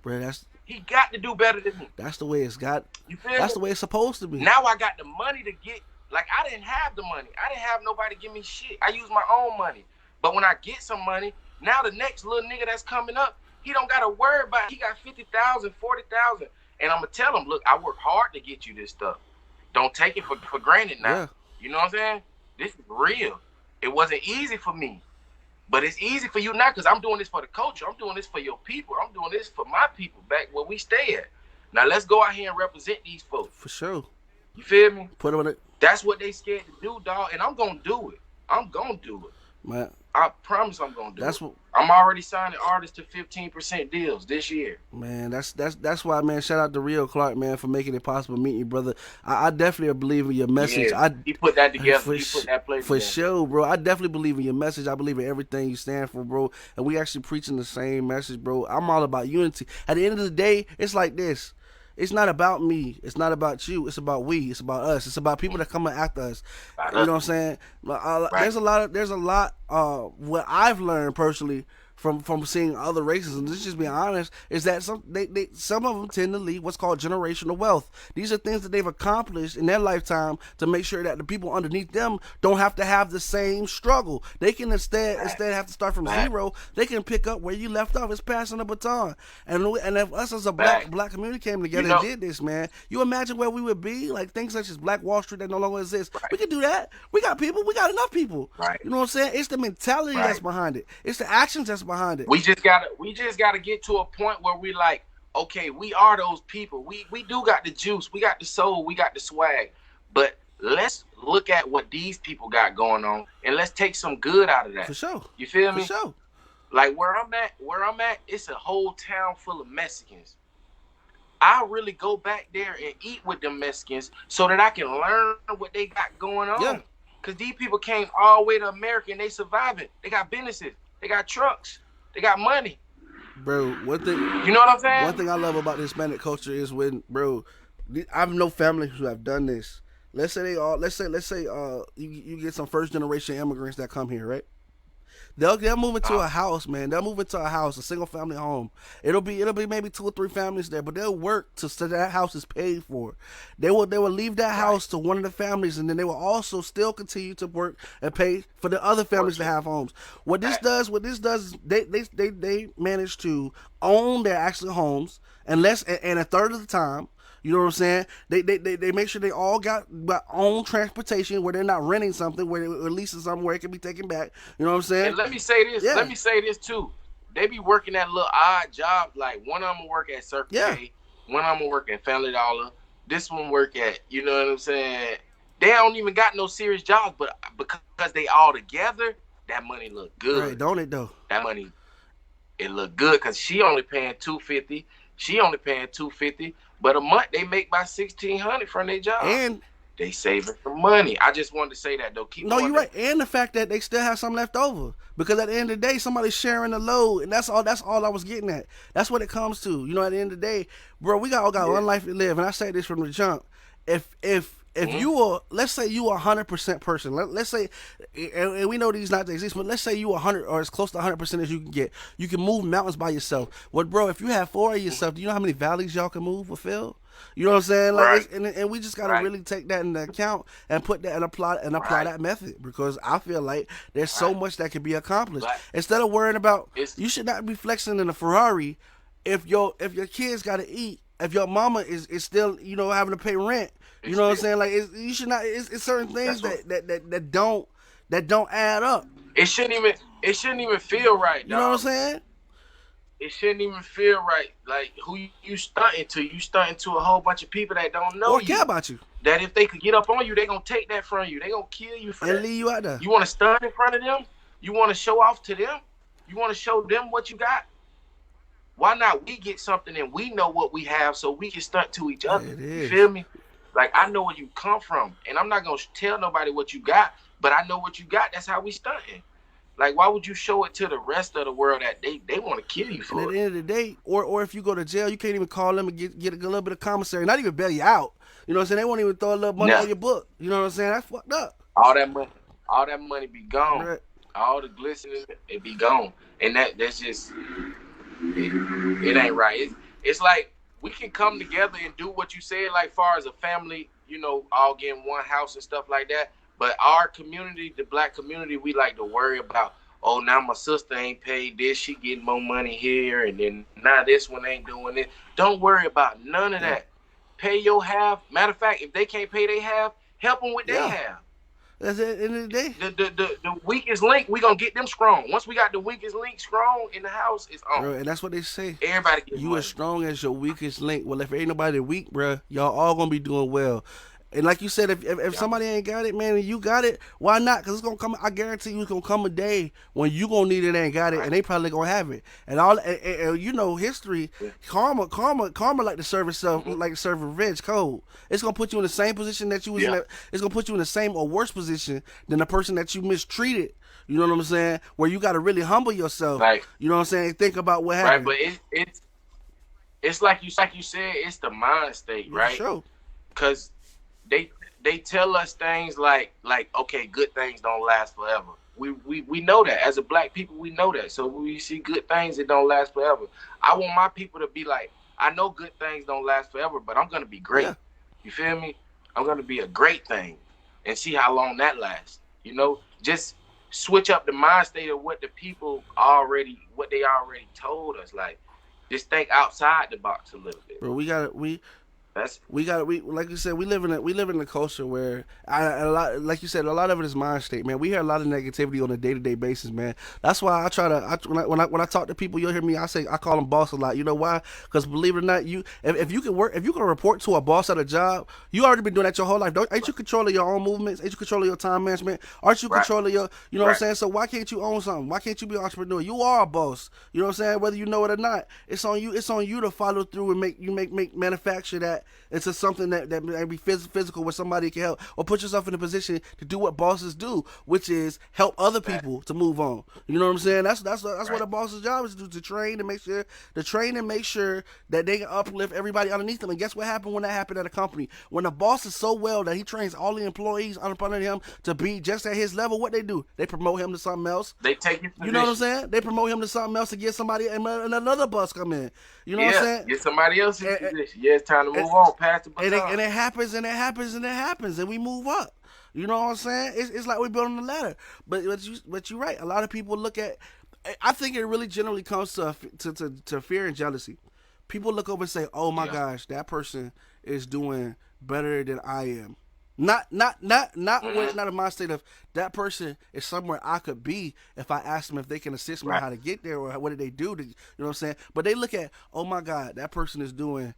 Bro, he got to do better than me. That's the way it's got. You feel That's me? the way it's supposed to be. Now I got the money to get, like, I didn't have the money. I didn't have nobody give me shit. I use my own money. But when I get some money, now the next little nigga that's coming up, he don't got to worry about it. He got 50,000, 40,000. And I'm going to tell him, look, I work hard to get you this stuff. Don't take it for granted now. Yeah. You know what I'm saying? This is real. It wasn't easy for me. But it's easy for you now, because I'm doing this for the culture. I'm doing this for your people. I'm doing this for my people back where we stay at. Now let's go out here and represent these folks. For sure. You feel me? Put them on it. That's what they scared to do, dog. And I'm going to do it. I'm going to do it. Man, I promise I'm gonna do that's it. what I'm already signing artists to 15% deals this year. Man, that's why, man. Shout out to Rio Clark, man, for making it possible meeting you, brother. I definitely believe in your message. Yeah, he put that together. He put that play for together. sure, bro. I definitely believe in your message. I believe in everything you stand for, bro. And we actually preaching the same message, bro. I'm all about unity. At the end of the day, it's like this. It's not about me. It's not about you. It's about we. It's about us. It's about people that come after us. You know what I'm saying? Right. There's a lot. What I've learned personally from seeing other races, and let's just be honest, is that some of them tend to leave what's called generational wealth. These are things that they've accomplished in their lifetime to make sure that the people underneath them don't have to have the same struggle. They can instead have to start from zero. They can pick up where you left off. It's passing the baton. And if us as a black community came together and did this, man, you imagine where we would be? Like things such as Black Wall Street that no longer exists. We can do that. We got people. We got enough people. Right. You know what I'm saying? It's the mentality that's behind it. It's the actions that's behind it. We just gotta get to a point where we like, okay, we are those people. We do got the juice, we got the soul, we got the swag. But let's look at what these people got going on and let's take some good out of that. For sure. You feel me? For sure. Like where I'm at, it's a whole town full of Mexicans. I really go back there and eat with them Mexicans so that I can learn what they got going on. Yeah. Cause these people came all the way to America and they surviving. They got businesses, they got trucks. They got money. Bro, one thing, you know what I'm saying? One thing I love about the Hispanic culture is when, bro, I have no family who have done this. Let's say you get some first generation immigrants that come here, right? They'll move into a house, man. They'll move into a house, a single family home. It'll be maybe 2 or 3 families there, but they'll work so that house is paid for. They will leave that house to one of the families, and then they will also still continue to work and pay for the other families to have homes. What this does is they manage to own their actual homes, and a third of the time. You know what I'm saying? They make sure they all got own transportation where they're not renting something, where they're leasing something where it can be taken back. You know what I'm saying? And let me say this. Yeah. Let me say this too. They be working that little odd job. Like one of them will work at Circle K, one of them will work at Family Dollar. this one work at? You know what I'm saying? They don't even got no serious jobs, but because they all together, that money look good. Right, don't it though? That money, it look good because she only paying $250. She only paying $250, but a month they make by $1,600 from their job. And they saving some money. I just wanted to say that though. Keep no, going you're right. And the fact that they still have some left over. Because at the end of the day, somebody's sharing the load. And that's all I was getting at. That's what it comes to. You know, at the end of the day, bro, we all got one life to live. And I say this from the jump. If you are, let's say you are 100% person. Let's say, and we know these not to exist, but let's say you are 100 or as close to 100% as you can get. You can move mountains by yourself. Well, bro, if you have 4 of yourself, do you know how many valleys y'all can move with Phil? You know what I'm saying? Like, right. and we just gotta really take that into account and put that and apply that method, because I feel like there's so much that can be accomplished. Instead of worrying about, you should not be flexing in a Ferrari if your kids gotta eat. If your mama is still, you know, having to pay rent. You know what I'm saying? Like, you should not. It's certain things that don't add up. It shouldn't even feel right. Dog. You know what I'm saying? It shouldn't even feel right. Like, who you stunting to? You stunting to a whole bunch of people that don't know or care about you. That if they could get up on you, they gonna take that from you. They gonna kill you for that. And leave you out there. You want to stunt in front of them? You want to show off to them? You want to show them what you got? Why not we get something and we know what we have so we can stunt to each other? You feel me? Like, I know where you come from, and I'm not gonna tell nobody what you got, but I know what you got. That's how we stunting. Like, why would you show it to the rest of the world that they want to kill you for? And at the end of the day, or if you go to jail, you can't even call them and get a little bit of commissary, not even bail you out. You know what I'm saying? They won't even throw a little money on your book. You know what I'm saying? That's fucked up. All that money be gone. Right. All the glistening, it be gone. And that's just, it ain't right. It's like, we can come together and do what you said, like, far as a family, you know, all get in one house and stuff like that. But our community, the black community, we like to worry about, oh, now my sister ain't paid this, she getting more money here, and then now this one ain't doing it. Don't worry about none of that. Pay your half. Matter of fact, if they can't pay their half, help them with their half. That's it. At the end of the day. The weakest link, we gonna get them strong. Once we got the weakest link strong in the house, it's on. Bro, and that's what they say. Everybody get you money. As strong as your weakest link. Well, if ain't nobody weak, bro, y'all all gonna be doing well. And like you said, if somebody ain't got it, man, and you got it, why not? Because it's gonna come. I guarantee you, it's gonna come a day when you gonna need it and ain't got it, and they probably gonna have it. And you know, history, karma, like to serve itself, like to serve revenge code. It's gonna put you in the same position that you was in. It's gonna put you in the same or worse position than the person that you mistreated. You know what I'm saying? Where you gotta really humble yourself. Right. You know what I'm saying? Think about what happened. Right, but it's like you said, it's the mind state, right? Sure. Because they tell us things like okay, good things don't last forever. We know that as a black people, we know that. So when we see good things, it don't last forever. I want my people to be like, I know good things don't last forever, but I'm gonna be great. Yeah. You feel me? I'm gonna be a great thing, and see how long that lasts. You know, just switch up the mind state of what the people already told us. Like, just think outside the box a little bit. Bro, like you said, we live in a culture where like you said, a lot of it is mind state, man. We hear a lot of negativity on a day-to-day basis, man. That's why I try to when I talk to people, you'll hear me. I call them boss a lot. You know why? Because believe it or not, if you can report to a boss at a job, you already been doing that your whole life. Ain't you controlling your own movements? Ain't you controlling your time management? Aren't you controlling your, you know what I'm saying? So why can't you own something? Why can't you be an entrepreneur? You are a boss. You know what I'm saying? Whether you know it or not, it's on you. It's on you to follow through and make manufacture that into something that may be physical where somebody can help, or put yourself in a position to do what bosses do, which is help other people to move on. You know what I'm saying? That's what a boss's job is, to do, to train and make sure that they can uplift everybody underneath them. And guess what happened when that happened at a company? When the boss is so well that he trains all the employees under him to be just at his level, what they do? They promote him to something else. They take his position. You know what I'm saying? They promote him to something else to get somebody and another boss come in. You know what I'm saying? Get somebody else in position. Yeah, it's time to move on. Pass the baton. And it happens, and we move up. You know what I'm saying? It's like we're building a ladder. But you're right. A lot of people look at. I think it really generally comes to fear and jealousy. People look over and say, "Oh my gosh, that person is doing better than I am." Not a mind state of that person is somewhere I could be if I ask them if they can assist me on how to get there, or what do they do to, you know what I'm saying? But they look at, oh my God, that person is doing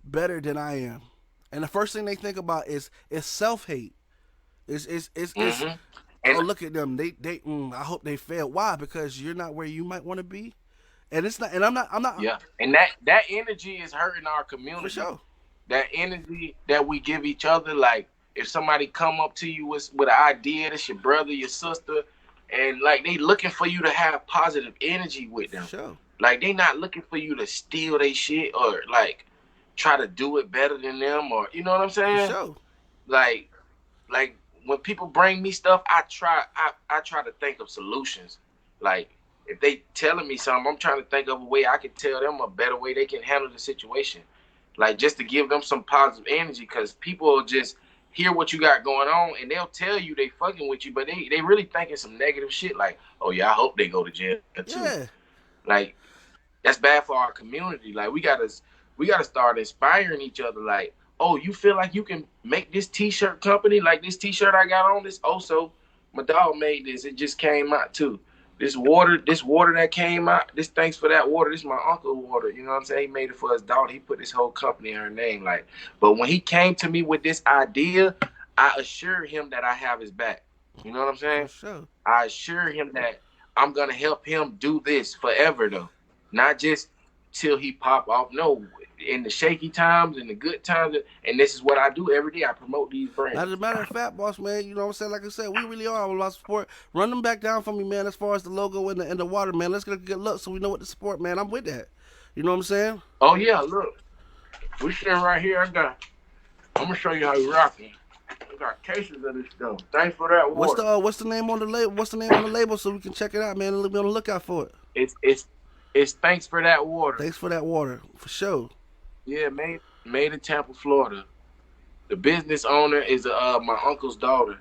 better than I am. And the first thing they think about is self hate. Is Mm-hmm. oh, And look at them. I hope they fail. Why? Because you're not where you might want to be. And it's not. And I'm not yeah, and that energy is hurting our for community. sure. That energy that we give each other, like if somebody come up to you with an idea, that's your brother, your sister, and like they looking for you to have positive energy with For them. sure. Like they not looking for you to steal their shit or like try to do it better than them, or you know what I'm For saying? sure. Like like when people bring me stuff, I try to think of solutions. Like if they telling me something, I'm trying to think of a way I can tell them a better way they can handle the situation. Like just to give them some positive energy, because people will just hear what you got going on and they'll tell you they fucking with you, but they really thinking some negative shit. Like, oh yeah, I hope they go to jail too. Yeah. Like that's bad for our community. Like we gotta start inspiring each other. Like, oh, you feel like you can make this T-shirt company? Like this T-shirt I got on, this also my dog made this. It just came out too. This water that came out. This thanks for that water. This is my uncle water. You know what I'm saying? He made it for his daughter. He put his whole company in her name. Like, but when he came to me with this idea, I assured him that I have his back. You know what I'm For saying? sure. I assure him that I'm gonna help him do this forever though. Not just till he pop off. No, in the shaky times and the good times, and this is what I do every day. I promote these As a brands. matter of fact, boss man, you know what I'm saying? Like I said, we really are all about support. Run them back down for me, man, as far as the logo and the water, man. Let's get a good look so we know what to support, man. I'm with that. You know what I'm saying? Oh yeah, look, we sitting right here. I'm gonna show you how you rocking. We got cases of this stuff. Thanks for that water. What's the name on the label? What's the name on the label so we can check it out, man, and be on the lookout for it. It's thanks for that water. Thanks for that water, for sure. Yeah, made in Tampa, Florida. The business owner is my uncle's daughter.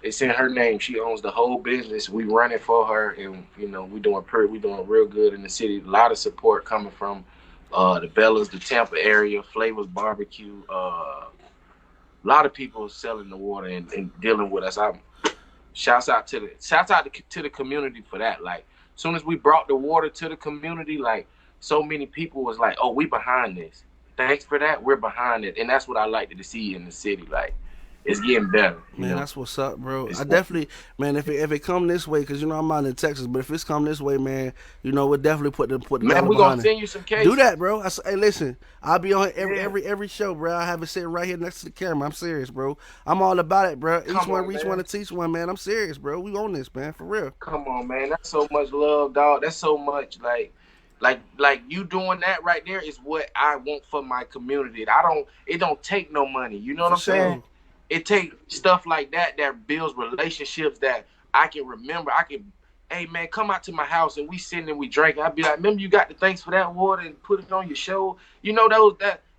It's in her name. She owns the whole business. We run it for her, and we doing real good in the city. A lot of support coming from the Bellas, the Tampa area, Flavors Barbecue. A lot of people selling the water and dealing with us. Shouts out to the community for that. Like, as soon as we brought the water to the community, like so many people was like, "Oh, we behind this." Thanks for that. We're behind it, and that's what I like to see in the city. Like, it's getting better. Man, that's what's up, bro. It's I definitely, man, if it come this way, because I'm out in Texas, but if it's come this way, man, we'll definitely put the man, dollar we're behind gonna it. send you some cases. Do that, bro. Hey, listen, I'll be on Yeah. every show, bro. I have it sitting right here next to the camera. I'm serious, bro. I'm all about it, bro. Each Come one on, reach man. one to teach one, man. I'm serious, bro. We on this, man, for real. Come on, man. That's so much love, dog. That's so much like you doing that right there is what I want for my community. It don't take no money. You know what For I'm saying? sure. It takes stuff like that builds relationships that I can remember. Hey man, come out to my house and we sitting and we drinking. I'd be like, remember you got the thanks for that water and put it on your show.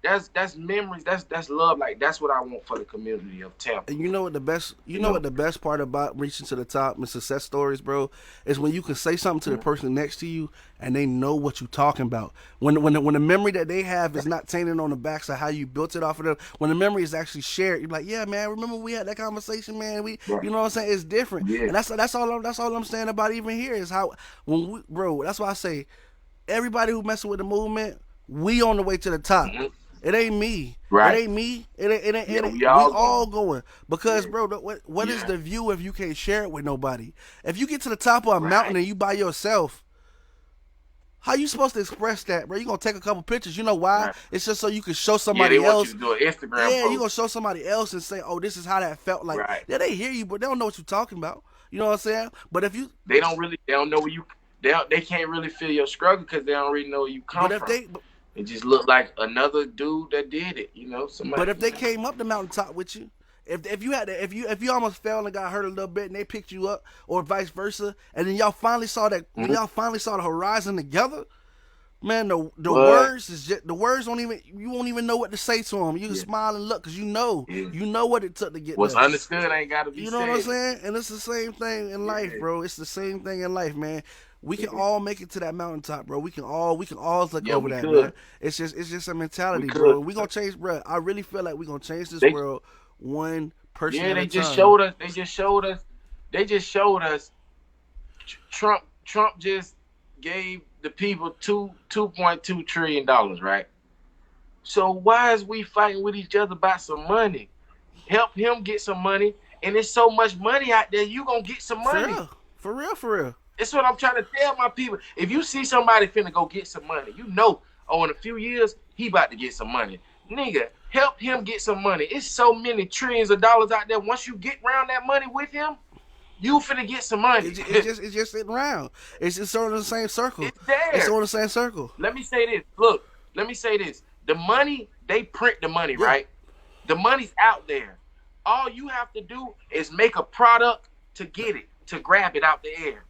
That's memories. That's love. Like that's what I want for the community of Tampa. And you know what the best what the best part about reaching to the top and success stories, bro, is when you can say something to the person next to you and they know what you're talking about. When the memory that they have is not tainted on the backs of how you built it off of them. When the memory is actually shared, you're like, yeah, man, remember we had that conversation, man. You know what I'm saying? It's different. Yeah. And that's all I'm saying about even here is how that's why I say everybody who messing with the movement, we on the way to the top. Mm-hmm. It ain't me. Right. It ain't me. It ain't. Yeah, We we all all going because, Yeah. bro. What is Yeah. the view if you can't share it with nobody? If you get to the top of a mountain and you by yourself, how you supposed to express that, bro? You gonna take a couple pictures. You know why? Right. It's just so you can show Yeah, somebody they want else. you to do an Instagram Yeah, post. you gonna show somebody else and say, "Oh, this is how that felt like." Right. Yeah, they hear you, but they don't know what you're talking about. You know what I'm saying? But if you, They don't know where you. They can't really feel your struggle because they don't really know where you come but if from. they, It just looked like another dude that did it, somebody. but if they came up the mountaintop with you, if you almost fell and got hurt a little bit and they picked you up, or vice versa, and then y'all finally saw that when y'all finally saw the horizon together, man, the words is just the words you won't even know what to say to them. You can smile and look because you know what it took to get What's there. understood ain't got to be You know said. what I'm saying? And it's the same thing in life, bro. It's the same thing in life, man. We can all make it to that mountaintop, bro. We can all look over that, could. man. It's just a mentality, We bro. could. We gonna change, bro. I really feel like we gonna change this They- world one person Yeah, at they a just time. showed us. They just showed us. Trump just gave the people $2.2 trillion, right? So why is we fighting with each other about some money? Help him get some money, and there's so much money out there. You gonna get some For money. real. For real. For real. That's what I'm trying to tell my people. If you see somebody finna go get some money, you know, oh, in a few years he about to get some money. Nigga, help him get some money. It's so many trillions of dollars out there. Once you get around that money with him, you finna get some money. It's just sitting around. It's just on the same circle. It's there. It's on the same circle. Let me say this. Look, let me say this. The money, they print the money, Yeah. right? The money's out there. All you have to do is make a product to get it, to grab it out the air.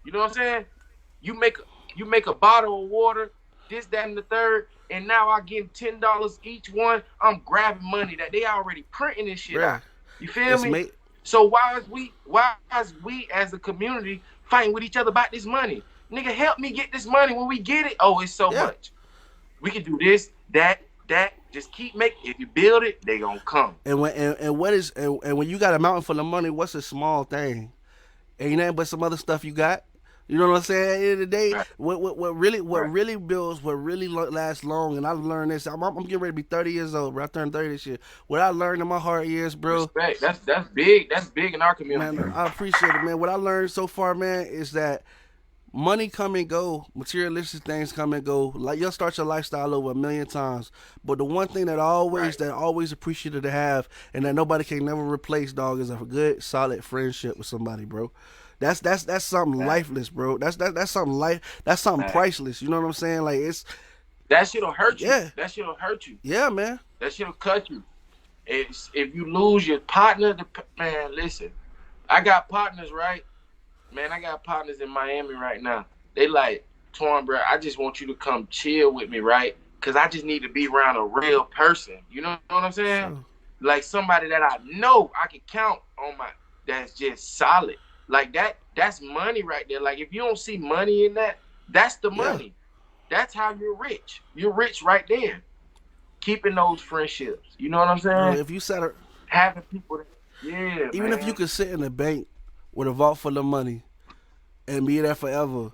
You know what I'm saying? You make a bottle of water, this, that, and the third, and now I give $10 each one. I'm grabbing money that they already printing this shit Bruh. out. You feel It's me? So why is we as a community fighting with each other about this money? Nigga, help me get this money. When we get it, oh, it's so Yeah. much. We can do this, that. Just keep making. If you build it, they gonna come. And when you got a mountain full of money, what's a small thing? Ain't nothing but some other stuff you got. You know what I'm saying? At the end of the day, Right. what really builds, what really lasts long, and I learned this. I'm getting ready to be 30 years old, bro. I turned 30 this year. What I learned in my hard years, bro. Respect. That's big. That's big in our community. Man, I appreciate it, man. What I learned so far, man, is that money come and go, materialistic things come and go. Like you'll start your lifestyle over a million times, but the one thing that always appreciated to have, and that nobody can never replace, dog, is a good, solid friendship with somebody, bro. That's something lifeless, bro. That's something That's something priceless. You know what I'm saying? Like that shit'll hurt you. Yeah. That shit'll hurt you. Yeah, man. That shit'll cut you. If you lose your partner, man, listen. I got partners, right? Man, I got partners in Miami right now. They like, Twan, bro, I just want you to come chill with me, right? Because I just need to be around a real person. You know what I'm saying? Sure. Like somebody that I know I can count on that's just solid. Like that's money right there. Like if you don't see money in that, that's the money. That's how you're rich. You're rich right there. Keeping those friendships. You know what I'm saying? If you set having people that, yeah, even man. if you could sit in a bank with a vault full of money and be there forever,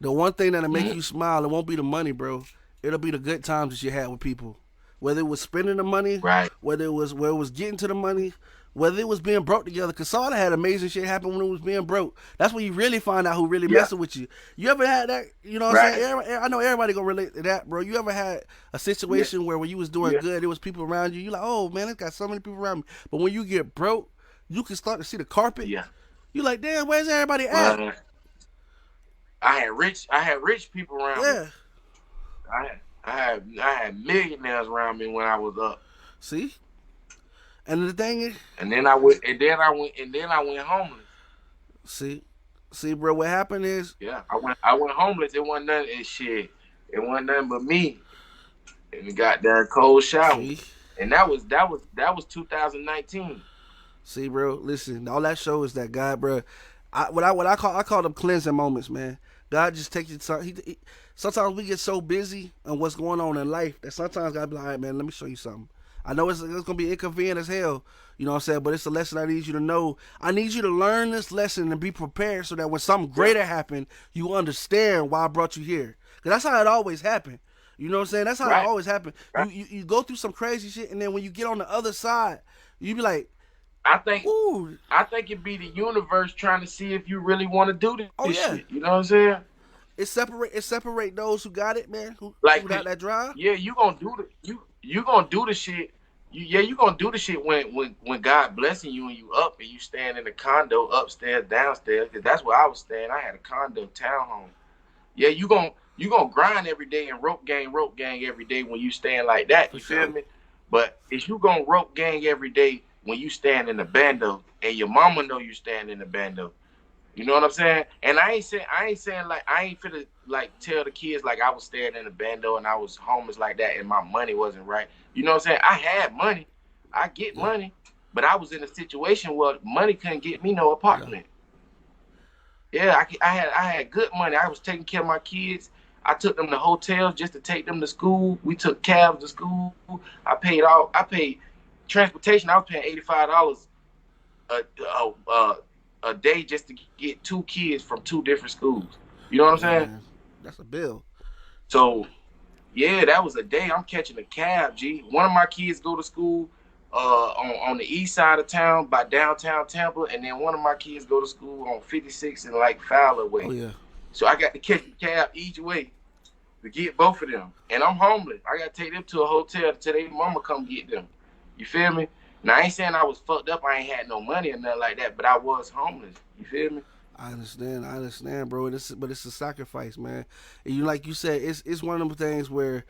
the one thing that'll make you smile, it won't be the money, bro. It'll be the good times that you had with people. Whether it was spending the money, right. Whether it was getting to the money, whether it was being broke together. Because some had amazing shit happen when it was being broke. That's when you really find out who really messing with you. You ever had that? You know what I'm saying? I know everybody gonna relate to that, bro. You ever had a situation where when you was doing good, there was people around you. You like, oh man, it's got so many people around me. But when you get broke, you can start to see the carpet. Yeah. You like, damn, where's everybody at? I had rich people around me. I had millionaires around me when I was up. See? And the thing is, and then I went homeless. See, bro, what happened is, I went homeless. It wasn't nothing. It wasn't nothing but me. And the goddamn cold shower. See? And that was 2019. See, bro, listen, all that shows that God, bro. I call them cleansing moments, man. God just takes you time. Sometimes we get so busy on what's going on in life that sometimes God be like, all right, man, let me show you something. I know it's gonna be inconvenient as hell, you know what I'm saying, but it's a lesson I need you to know. I need you to learn this lesson and be prepared so that when something greater happen, you understand why I brought you here. Cause that's how it always happened. You know what I'm saying? That's how it always happened. Right. You go through some crazy shit, and then when you get on the other side, you be like, I think it'd be the universe trying to see if you really want to do this shit. You know what I'm saying? It separate those who got it, man. Who got that drive? Yeah, you gonna do the shit. You gonna do the shit when God blessing you and you up and you staying in a condo upstairs, downstairs. Cause that's where I was staying. I had a condo townhome. Yeah, you gonna grind every day and rope gang every day when you staying like that. You feel me? But if you gonna rope gang every day when you stand in the bando and your mama know you stand in the bando. You know what I'm saying? And I ain't saying like I ain't finna like tell the kids like I was staying in the bando and I was homeless like that and my money wasn't right. You know what I'm saying? I had money. I get money. But I was in a situation where money couldn't get me no apartment. Yeah, I had good money. I was taking care of my kids. I took them to hotels just to take them to school. We took cabs to school. I paid transportation. I was paying $85 a day just to get two kids from two different schools. You know what I'm saying? That's a bill. So Yeah, that was a day. I'm catching a cab, G. One of my kids go to school on the east side of town by downtown Tampa, and then one of my kids go to school on 56 and like Fowler Oh way. yeah. So I got to catch a cab each way to get both of them. And I'm homeless. I got to take them to a hotel till their mama come get them. You feel me? Now, I ain't saying I was fucked up. I ain't had no money or nothing like that, but I was homeless. You feel me? I understand, bro. But it's a sacrifice, man. And you like you said, it's one of them things where,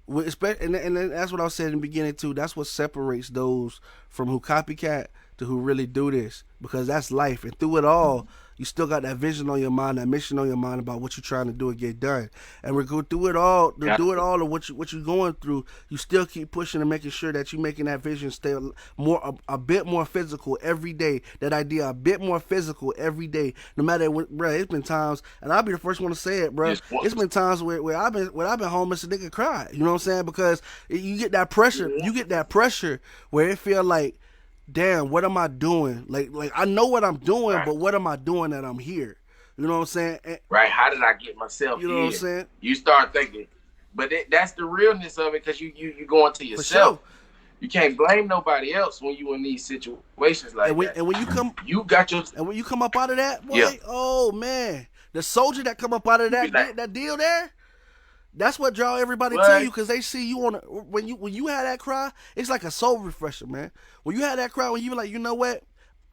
and that's what I was saying in the beginning too. That's what separates those from who copycat to who really do this, because that's life. And through it all, you still got that vision on your mind, that mission on your mind about what you're trying to do and get done. And we go through it all, do it all of what you're going through. You still keep pushing and making sure that you're making that vision stay a bit more physical every day. That idea a bit more physical every day. No matter what, bro. It's been times, and I'll be the first one to say it, bro. It's been times where I've been homeless and nigga cry. You know what I'm saying? Because you get that pressure. You get that pressure where it feel like, damn, what am I doing? Like I know what I'm doing, but what am I doing that I'm here? You know what I'm saying? Right. How did I get myself here? You know what I'm saying? You start thinking. But that's the realness of it, because you going to yourself. For sure. You can't blame nobody else when you in these situations like that. And when you come, you got your. And when you come up out of that, boy, Yeah. Oh man, the soldier that come up out of that deal there. That's what draw everybody to you, because they see you on when you had that cry. It's like a soul refresher, man. When you had that cry, when you were like, you know what?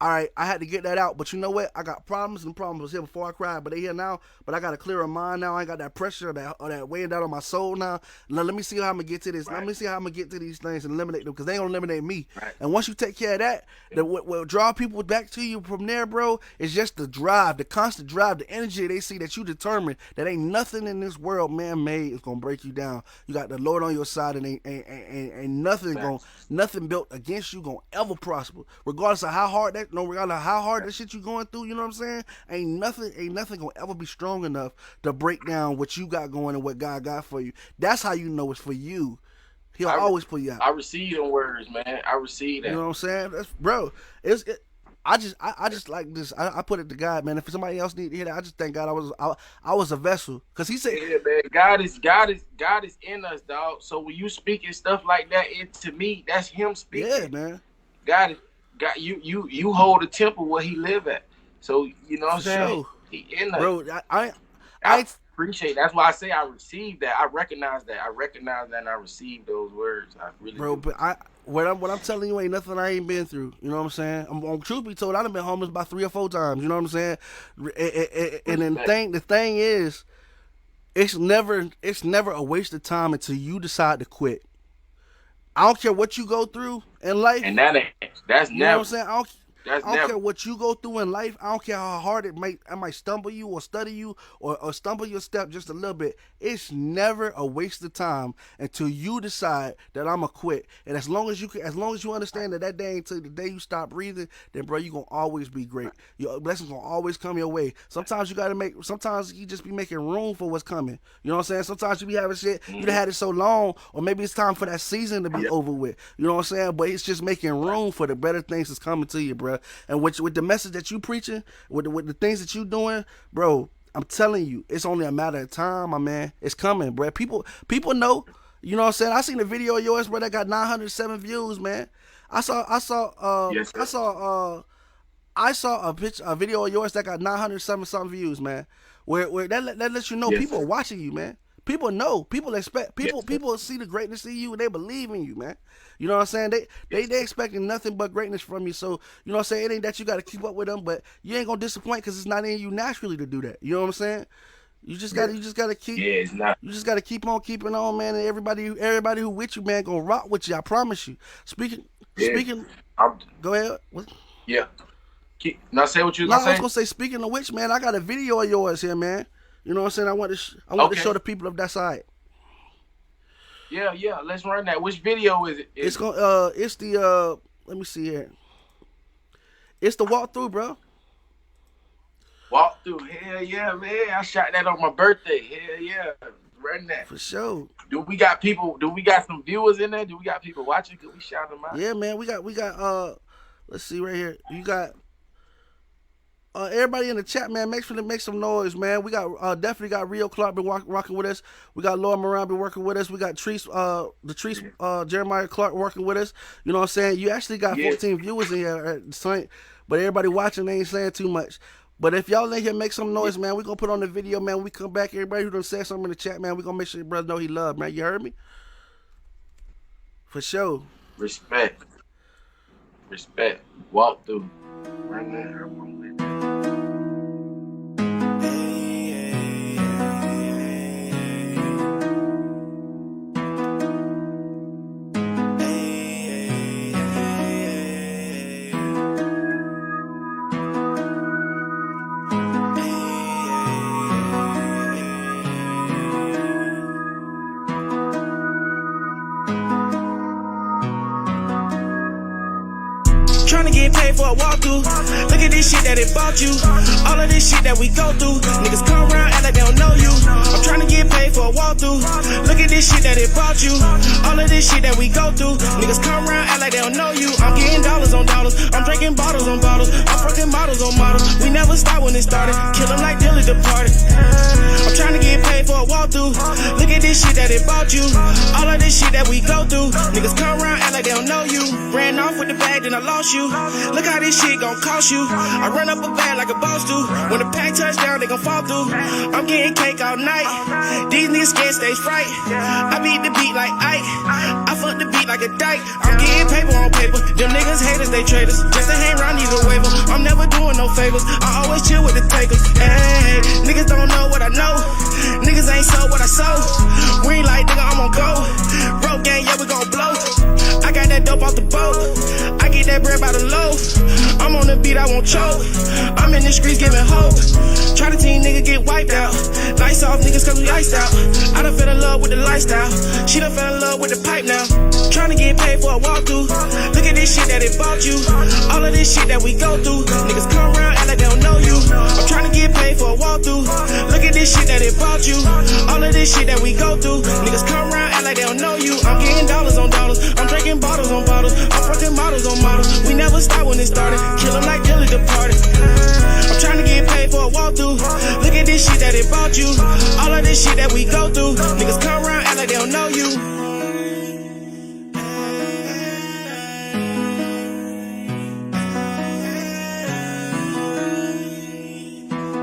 All right, I had to get that out, but you know what? I got problems, and problems was here before I cried, but they here now. But I got a clearer mind now. I ain't got that pressure or that weighing down on my soul now. Let me see how I'm gonna get to this. Right. Let me see how I'm gonna get to these things and eliminate them, because they ain't gonna eliminate me. Right. And once you take care of that, what will draw people back to you from there, bro, is just the drive, the constant drive, the energy they see that you determine that ain't nothing in this world man-made is gonna break you down. You got the Lord on your side, and ain't nothing built against you gonna ever prosper, regardless of how hard that. No, regardless of how hard that shit you going through, you know what I'm saying? Ain't nothing gonna ever be strong enough to break down what you got going and what God got for you. That's how you know it's for you. He'll always pull you out. I receive them words, man. I receive that. You know what I'm saying? That's, bro. I just like this. I put it to God, man. If somebody else need to hear that, I just thank God I was a vessel, because He said, yeah, man. God is in us, dog. So when you speaking stuff like that, to me, that's Him speaking. Yeah, man. God, you hold the temple where He live at. So you know what I'm saying? Sure. He in us. Bro, I appreciate it. That's why I say I received that. I recognize that. And I received those words. I really do. But what I'm telling you ain't nothing I ain't been through. You know what I'm saying? Truth be told, I've been homeless about 3 or 4 times. You know what I'm saying? And then the thing is, it's never a waste of time until you decide to quit. I don't care what you go through in life. And that's never. You know what I'm saying? I don't never. care what you go through in life. I don't care how hard it might stumble you or study you or stumble your step just a little bit. It's never a waste of time until you decide that I'm gonna quit. And as long as you understand that day until the day you stop breathing, then bro, you gonna always be great. Your blessings gonna always come your way. Sometimes you just be making room for what's coming. You know what I'm saying? Sometimes you be having shit, you done had it so long, or maybe it's time for that season to be over with. You know what I'm saying? But it's just making room for the better things that's coming to you, bro. And with the message that you preaching, with the things that you doing, bro, I'm telling you, it's only a matter of time, my man. It's coming, bro. People know. You know what I'm saying? I seen a video of yours, bro, that got 907 views, man. I saw a video of yours that got 907 something views, man. Where that lets you know people are watching you, man. People know. People expect. People see the greatness in you, and they believe in you, man. You know what I'm saying? They expecting nothing but greatness from you. So you know what I'm saying? It ain't that you got to keep up with them, but you ain't gonna disappoint because it's not in you naturally to do that. You know what I'm saying? You just gotta keep. Yeah, it's not. You just gotta keep on keeping on, man. And everybody who with you, man, gonna rock with you. I promise you. Speaking. Go ahead. What? Yeah. Now say what you. I was gonna say. Speaking of which, man, I got a video of yours here, man. You know what I'm saying? I want to show the people of that side. Yeah. Let's run that. Which video is it? It's the let me see here. It's the walkthrough, bro. Walkthrough. Hell yeah, man. I shot that on my birthday. Hell yeah. Run that. For sure. Do we got some viewers in there? Do we got people watching? Could we shout them out? Yeah, man. We got let's see right here. You got everybody in the chat, man, make sure to make some noise, man. We got definitely got Rio Clark been rocking with us. We got Laura Moran been working with us. We got Jeremiah Clark working with us. You know what I'm saying? You actually got 14 viewers in here at the same, but everybody watching they ain't saying too much. But if y'all in here make some noise, man, we gonna put on the video, man. When we come back, everybody who done said something in the chat, man, we gonna make sure your brother know he loved, man. You heard me? For sure. Respect. Walk through. Right there. Tryna get paid for a walkthrough. Look at this shit that it bought you. All of this shit that we go through. Niggas come around act like they don't know you. I'm tryna get paid for a walkthrough. Look at this shit that it bought you. All of this shit that we go through. Niggas come around act like they don't know you. I'm getting dollars on dollars. I'm drinking bottles on bottles. I'm fucking models on models. We never stop when it started. Kill 'em like Dilly departed. I'm tryna get paid for a walkthrough. Look at this shit that it bought you. All of this shit that we go through. Niggas come around act like they don't know you. Ran off with the bag, then I lost you. Look how this shit gon' cost you. I run up a bag like a boss do. When the pack touch down, they gon' fall through. I'm getting cake all night. These niggas scared stage fright. I beat the beat like Ike. I fuck the beat like a dyke. I'm getting paper on paper. Them niggas haters, they traitors. Just a hang round, either waiver. I'm never doing no favors. I always chill with the takers. Hey, niggas don't know what I know. Niggas ain't sold what I sold. We ain't like, nigga, I'm on go. Broke gang, yeah, we gon' blow. I got that dope off the boat. I get that bread by the loaf. I'm on the beat, I won't choke. I'm in the streets giving hope. Try to team nigga get wiped out. Lights off, niggas cause we iced out. I done fell in love with the lifestyle. She done fell in love with the pipe now. Tryna get paid for a walkthrough. Look at this shit that it bought you. All of this shit that we go through. Niggas come around act like they don't know you. I'm tryna get paid for a walkthrough. Look at this shit that it bought you. All of this shit that we go through. Niggas come around act like they don't know you. I'm getting dollars on dollars. I'm drinking bottles on bottles. I'm fucking models on models. We never stop when it started. Kill 'em like Dilly departed. I'm tryna get paid for a walkthrough. Look at this shit that it bought you. All of this shit that we go through. Niggas come around act like they don't know you.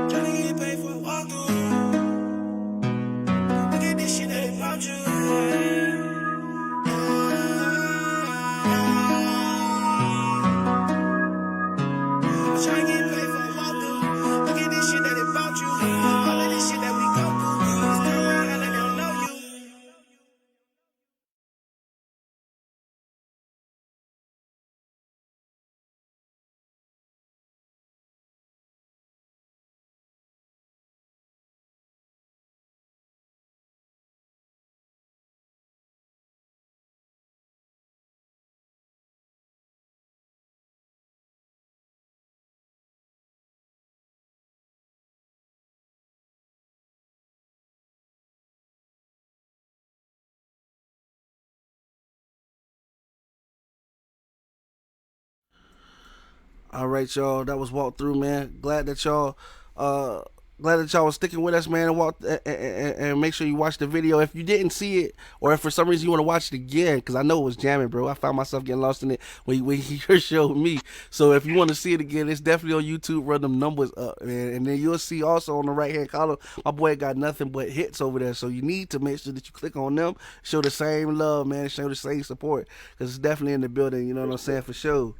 Tryna get paid for a walkthrough. Look at this shit that it bought you. Tryna get paid for a walkthrough. Look at this shit that it bought you. All of this shit that we go through. Niggas come around act like they don't know you. All right, y'all. That was walk through, man. Glad that y'all was sticking with us, man, and make sure you watch the video if you didn't see it, or if for some reason you want to watch it again, because I know it was jamming, bro. I found myself getting lost in it when you showed me. So if you want to see it again, it's definitely on YouTube. Run them numbers up, man, and then you'll see also on the right hand column, my boy got nothing but hits over there. So you need to make sure that you click on them, show the same love, man, show the same support, because it's definitely in the building. You know what I'm saying, for sure.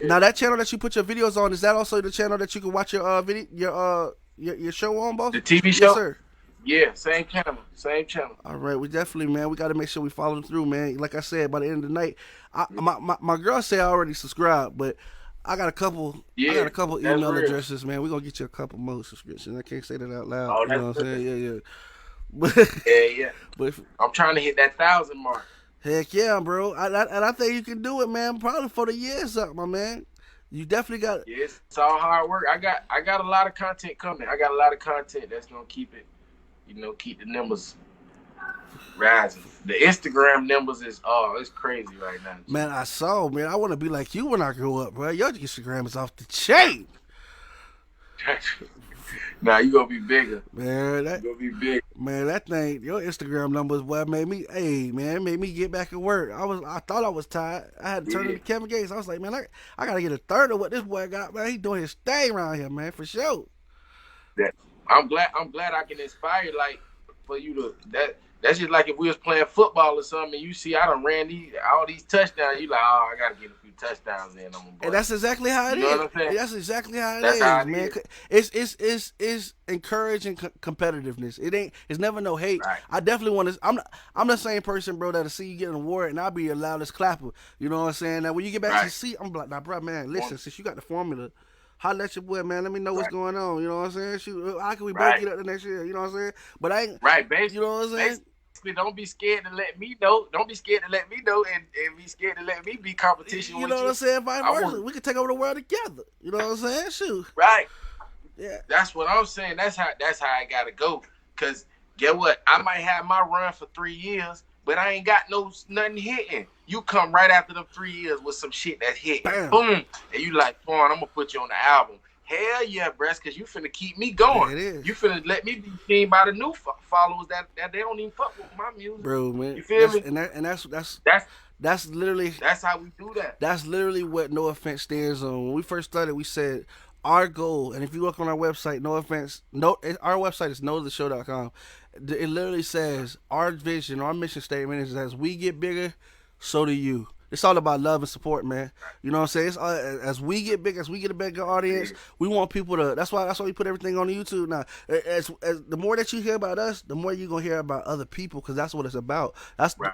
Now that channel that you put your videos on, is that also the channel that you can watch your your show on, boss? The TV show? Yes, sir. Yeah, same channel. All right, we definitely, man. We got to make sure we follow through, man. Like I said, by the end of the night, my girl said I already subscribed, but I got a couple. Yeah, I got a couple email real. addresses, man. We're gonna get you a couple more subscriptions. I can't say that out loud. Oh, you know that's what I'm saying? Yeah. Yeah. But I'm trying to hit that 1,000 mark. heck yeah, bro. And I think you can do it, man. Probably for the years up, my man. You definitely got it. Yes, it's all hard work. I got a lot of content coming. I got a lot of content that's gonna keep it, keep the numbers rising. The Instagram numbers is it's crazy right now. Man, I saw, man. I want to be like you when I grow up, bro. Your Instagram is off the chain. Now you gonna be bigger. Man, You gonna be big. that thing, your Instagram numbers, boy, made me get back at work. I thought I was tired. I had to turn into Kevin Gates. I was like, man, I gotta get a third of what this boy got, man. He doing his thing around here, man, for sure. That I'm glad I can inspire like for you to that's just like if we was playing football or something and you see I done ran all these touchdowns, you like, oh, I gotta get a few touchdowns in. And that's exactly how it is. You know what I'm saying? That's exactly how it That's is, how it man. is. It's encouraging competitiveness. It's never no hate. Right. I definitely want to. I'm the same person, bro, that'll see you get an award and I'll be your loudest clapper. You know what I'm saying? Now when you get back to the seat, I'm like, nah, bro, man, listen, since you got the formula, holla at your boy, man. Let me know what's going on. You know what I'm saying? Shoot, how can we both get up the next year? You know what I'm saying? But I ain't. Right, basically. You know what I'm saying? Don't be scared to let me know. Don't be scared to let me know, and be scared to let me be competition. You know what I'm saying? Vice versa. We can take over the world together. You know what I'm saying? Shoot. Right. Yeah. That's what I'm saying. That's how I gotta go. Cause get what? I might have my run for 3 years, but I ain't got nothing hitting. You come right after them 3 years with some shit that's hitting. Bam. Boom. And you like, Twan, I'm gonna put you on the album. Hell yeah, Bress, because you finna keep me going. Yeah, it is. You finna let me be seen by the new followers that they don't even fuck with my music. Bro, man. You feel me? And that's literally how we do that. That's literally what No Offense stands on. When we first started, we said our goal, and if you look on our website, our website is knowtheshow.com. It literally says our vision, our mission statement is as we get bigger, so do you. It's all about love and support, man. You know what I'm saying? It's as we get big, as we get a bigger audience, we want people to. That's why we put everything on the YouTube now. As the more that you hear about us, the more you're gonna hear about other people, because that's what it's about.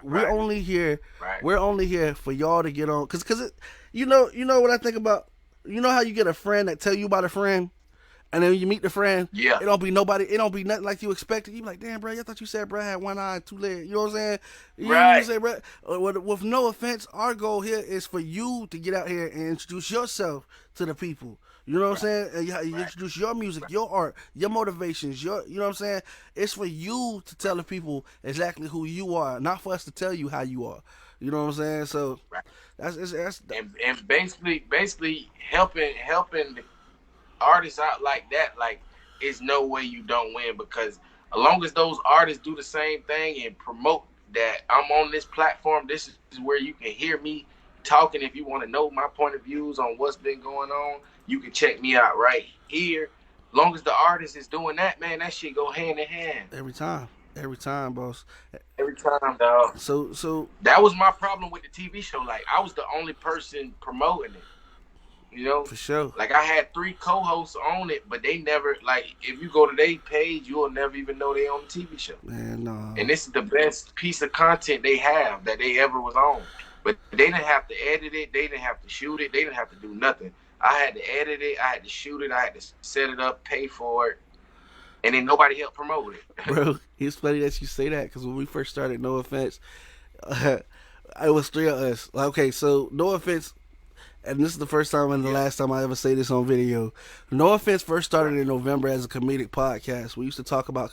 We're only here. Right. We're only here for y'all to get on, because you know what I think about. You know how you get a friend that tell you about a friend, and then you meet the friend. Yeah. It don't be nothing like you expected. You be like, damn, bro, I thought you said bro had one eye and two legs. You know what I'm saying? You know what I'm saying, bro? With no offense, our goal here is for you to get out here and introduce yourself to the people. You know what I'm saying? And you introduce your music, your art, your motivations, you know what I'm saying? It's for you to tell the people exactly who you are, not for us to tell you how you are. You know what I'm saying? So that's and basically helping the artists out like that, like, it's no way you don't win, because as long as those artists do the same thing and promote that I'm on this platform, this is where you can hear me talking. If you want to know my point of views on what's been going on, you can check me out right here. As long as the artist is doing that, man, that shit go hand in hand. Every time, boss. Every time, dog. So that was my problem with the TV show. Like, I was the only person promoting it. You know, for sure. Like, I had 3 co-hosts on it, but they never, like, if you go to their page, you'll never even know they on the TV show. Man, no. And this is the best piece of content they have that they ever was on. But they didn't have to edit it. They didn't have to shoot it. They didn't have to do nothing. I had to edit it. I had to shoot it. I had to set it up, pay for it. And then nobody helped promote it. Bro, it's funny that you say that, because when we first started No Offense, it was 3 of us. Okay, so No Offense, and this is the first time and the last time I ever say this on video. No Offense first started in November as a comedic podcast. We used to talk about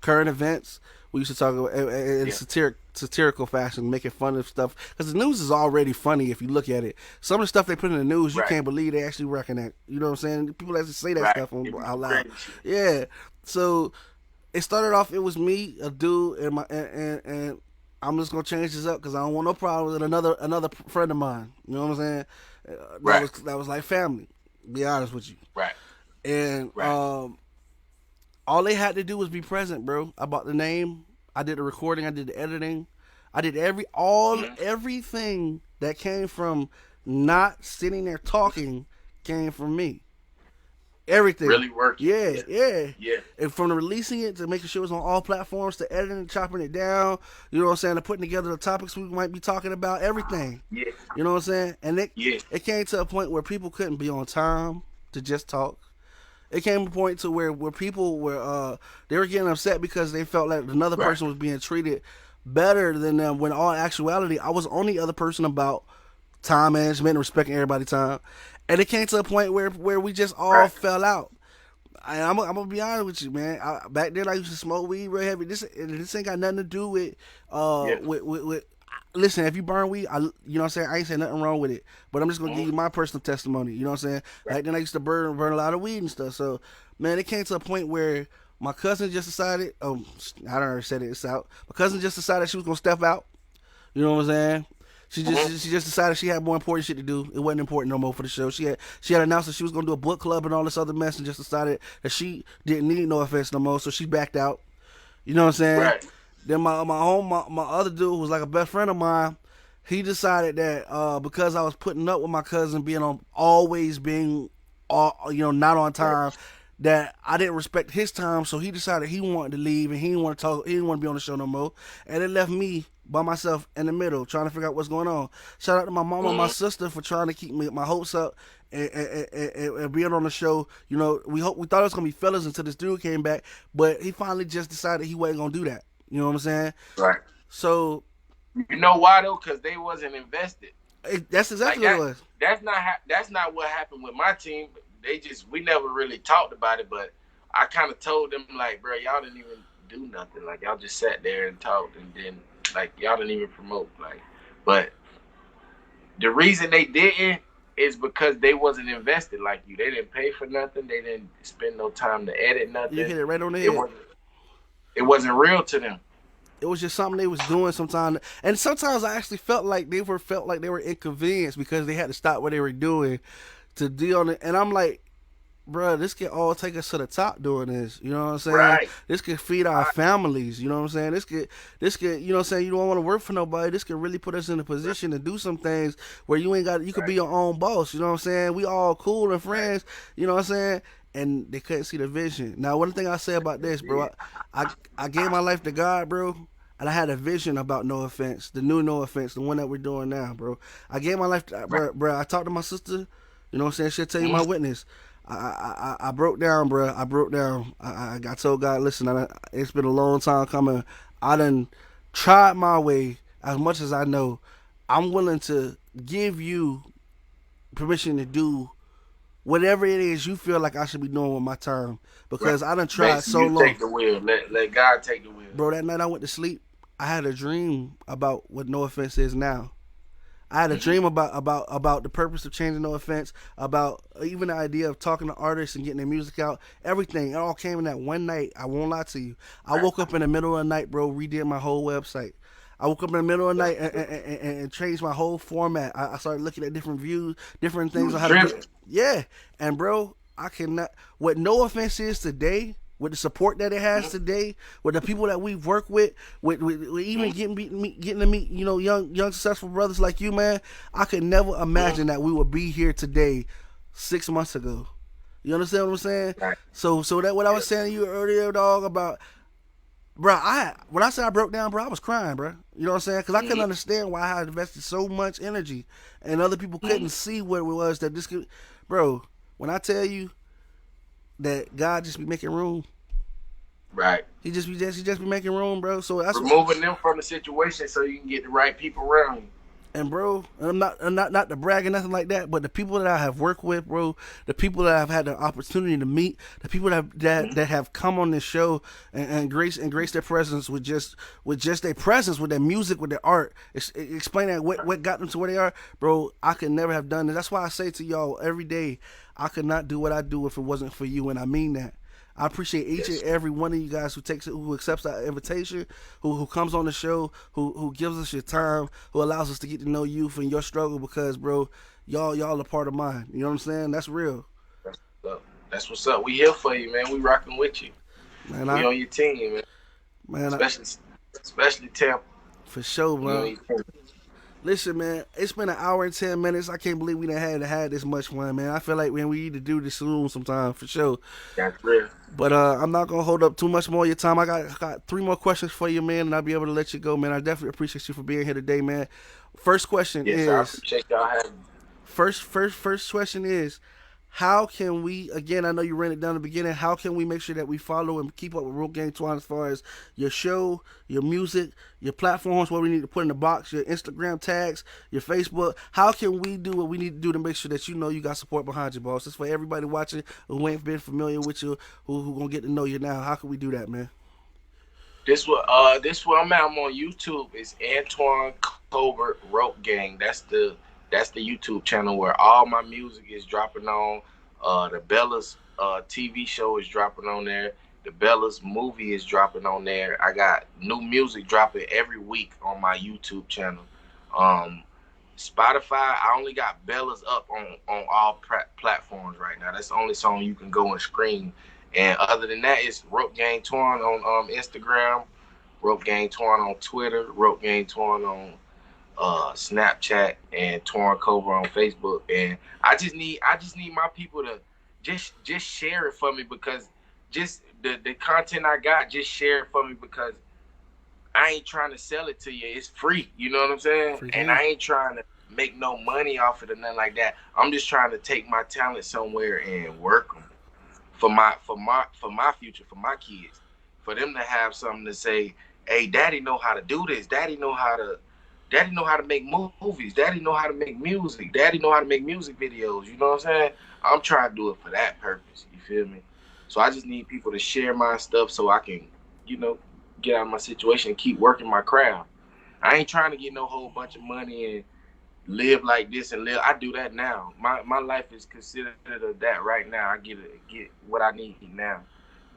current events. We used to talk about in satirical fashion, making fun of stuff. Because the news is already funny if you look at it. Some of the stuff they put in the news, you can't believe they actually reckon that. You know what I'm saying? People actually say that stuff out loud. Yeah. So it started off, it was me, a dude, and I'm just gonna change this up because I don't want no problem with another friend of mine. You know what I'm saying? That was like family. To be honest with you. Right. And all they had to do was be present, bro. I bought the name. I did the recording. I did the editing. I did everything that came from not sitting there talking came from me. Everything. Really worked. Yeah. And from the releasing it to making sure it's on all platforms to editing and chopping it down, you know what I'm saying, to putting together the topics we might be talking about, everything. Yeah. You know what I'm saying? And it came to a point where people couldn't be on time to just talk. It came to a point to where people were they were getting upset because they felt like another person was being treated better than them, when all actuality I was the only other person about time management and respecting everybody's time. And it came to a point where we just all fell out. And I'm gonna be honest with you, man. Back then I used to smoke weed real heavy. This ain't got nothing to do with listen, if you burn weed, you know what I'm saying? I ain't saying nothing wrong with it. But I'm just gonna give you my personal testimony. You know what I'm saying? Right. Like then I used to burn a lot of weed and stuff. So man, it came to a point where my cousin just decided. Oh, I don't know. Said it's out. My cousin just decided she was gonna step out. You know what I'm saying? She just decided she had more important shit to do. It wasn't important no more for the show. She had announced that she was gonna do a book club and all this other mess, and just decided that she didn't need no offense no more. So she backed out. You know what I'm saying? Right. Then my other dude who was like a best friend of mine, he decided that because I was putting up with my cousin being on always being not on time, that I didn't respect his time, so he decided he wanted to leave and he didn't want to talk, he didn't want to be on the show no more, and it left me by myself in the middle trying to figure out what's going on. Shout out to my mom and my sister for trying to keep my hopes up and being on the show. You know, we thought it was gonna be fellas until this dude came back, but he finally just decided he wasn't gonna do that. You know what I'm saying? Right. So You know why though? Because they wasn't invested. that's exactly what it was. That's not what happened with my team. We never really talked about it, but I kind of told them like, bro, y'all didn't even do nothing. Like y'all just sat there and talked, and then like y'all didn't even promote. Like, but the reason they didn't is because they wasn't invested like you. They didn't pay for nothing. They didn't spend no time to edit nothing. You hit it right on the head. It wasn't real to them. It was just something they was doing sometimes, and sometimes I actually felt like they were inconvenienced because they had to stop what they were doing to deal on it. And I'm like, bro, this can all take us to the top doing this. You know what I'm saying? Right. This could feed our families. You know what I'm saying? This could, you know what I'm saying? You don't want to work for nobody. This could really put us in a position to do some things where you could be your own boss. You know what I'm saying? We all cool and friends. You know what I'm saying? And they couldn't see the vision. Now, one thing I say about this, bro, I gave my life to God, bro. And I had a vision about No Offense, the new No Offense, the one that we're doing now, bro. I gave my life to, bro. I talked to my sister. You know what I'm saying? She'll tell you my witness. I broke down, bro. I broke down. I told God, listen, it's been a long time coming. I done tried my way as much as I know. I'm willing to give you permission to do whatever it is you feel like I should be doing with my time, because I done tried so long. Take the wheel. Let God take the wheel. Bro, that night I went to sleep, I had a dream about what No Offense is now. I had a dream about the purpose of changing No Offense, about even the idea of talking to artists and getting their music out. Everything, it all came in that one night. I won't lie to you. I woke up in the middle of the night, bro, redid my whole website. I woke up in the middle of the night and changed my whole format. I started looking at different views, different things on how to do. Yeah, and bro, I cannot. What No Offense is today, with the support that it has today, with the people that we've worked with even getting to meet, you know, young successful brothers like you, man. I could never imagine that we would be here today 6 months ago. You understand what I'm saying? Right. So that what I was saying to you earlier, dog, about. Bro, when I said I broke down, bro, I was crying, bro. You know what I'm saying? Because I couldn't understand why I had invested so much energy, and other people couldn't see what it was that this could. Bro, when I tell you that God just be making room, right? He just be making room, bro. So that's removing them from the situation so you can get the right people around you. And bro, I'm not to brag or nothing like that, but the people that I have worked with, bro, the people that I've had the opportunity to meet, the people that have come on this show and grace their presence with just their presence, with their music, with their art, explaining what got them to where they are, bro. I could never have done this. That's why I say to y'all every day, I could not do what I do if it wasn't for you, and I mean that. I appreciate each and every one of you guys who accepts our invitation, who comes on the show, who gives us your time, who allows us to get to know you and your struggle, because, bro, y'all a part of mine. You know what I'm saying? That's real. That's what's up. We here for you, man. We rocking with you. Man, we on your team, man. Especially Tampa. For sure, man. Listen, man, it's been an hour and 10 minutes. I can't believe we done had this much fun, man. I feel like, man, we need to do this soon sometime, for sure. That's real. But I'm not going to hold up too much more of your time. I got 3 more questions for you, man, and I'll be able to let you go, man. I definitely appreciate you for being here today, man. First question is... I appreciate y'all having me. First question is, how can we, again, I know you ran it down at the beginning, how can we make sure that we follow and keep up with RopeGang Twan as far as your show, your music, your platforms, what we need to put in the box, your Instagram tags, your Facebook? How can we do what we need to do to make sure that you know you got support behind you, boss? It's for everybody watching who ain't been familiar with you, who gonna get to know you now. How can we do that, man? This where I'm at. I'm on YouTube. It's Antoine Covert Rope Gang. That's the YouTube channel where all my music is dropping on. The Bellas TV show is dropping on there. The Bellas movie is dropping on there. I got new music dropping every week on my YouTube channel. Um, Spotify, I only got Bellas up on all platforms right now. That's the only song you can go and stream. And other than that, it's RopeGang Twan on Instagram, RopeGang Twan on Twitter, RopeGang Twan on Snapchat, and Torn Cover on Facebook. And I just need my people to just share it for me, because just the content I got, just share it for me, because I ain't trying to sell it to you. It's free. You know what I'm saying? Free And game. I ain't trying to make no money off it or nothing like that. I'm just trying to take my talent somewhere and work them for my future, for my kids, for them to have something to say. Hey, Daddy know how to do this. Daddy know how to make movies. Daddy know how to make music. Daddy know how to make music videos. You know what I'm saying? I'm trying to do it for that purpose. You feel me? So I just need people to share my stuff so I can, get out of my situation and keep working my craft. I ain't trying to get no whole bunch of money and live like this and live. I do that now. My life is considered of that right now. I get what I need now.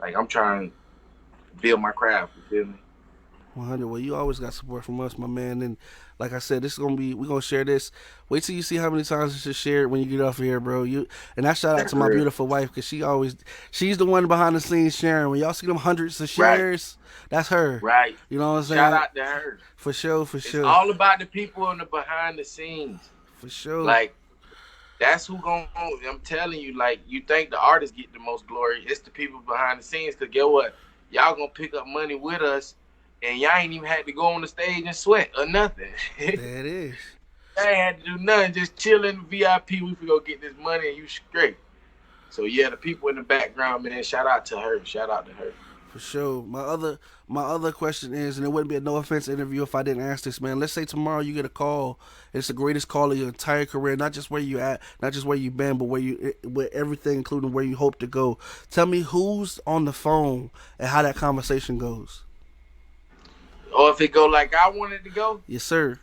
Like, I'm trying to build my craft. You feel me? 100. Well, you always got support from us, my man. And like I said, we're gonna share this. Wait till you see how many times you should share it when you get off here, bro. And I shout out That's to my real. beautiful wife, because she's the one behind the scenes sharing. When y'all see them hundreds of Right. shares, that's her. Right. You know what I'm saying? Shout out to her. For sure, for It's sure, all about the people in the behind the scenes. for sure. Like, that's who I'm telling you, like, you think the artists get the most glory. It's the people behind the scenes. Because get what? Y'all gonna pick up money with us, and y'all ain't even had to go on the stage and sweat or nothing. There it is. I ain't had to do nothing. Just chill in the VIP. We go get this money and you straight. So yeah, the people in the background, man, shout out to her. Shout out to her. For sure. My other question is, and it wouldn't be a no offense interview if I didn't ask this, man. Let's say tomorrow you get a call. It's the greatest call of your entire career, not just where you at, not just where you been, but with everything, including where you hope to go. Tell me who's on the phone and how that conversation goes. Or if it go like I wanted to go, Yes, sir.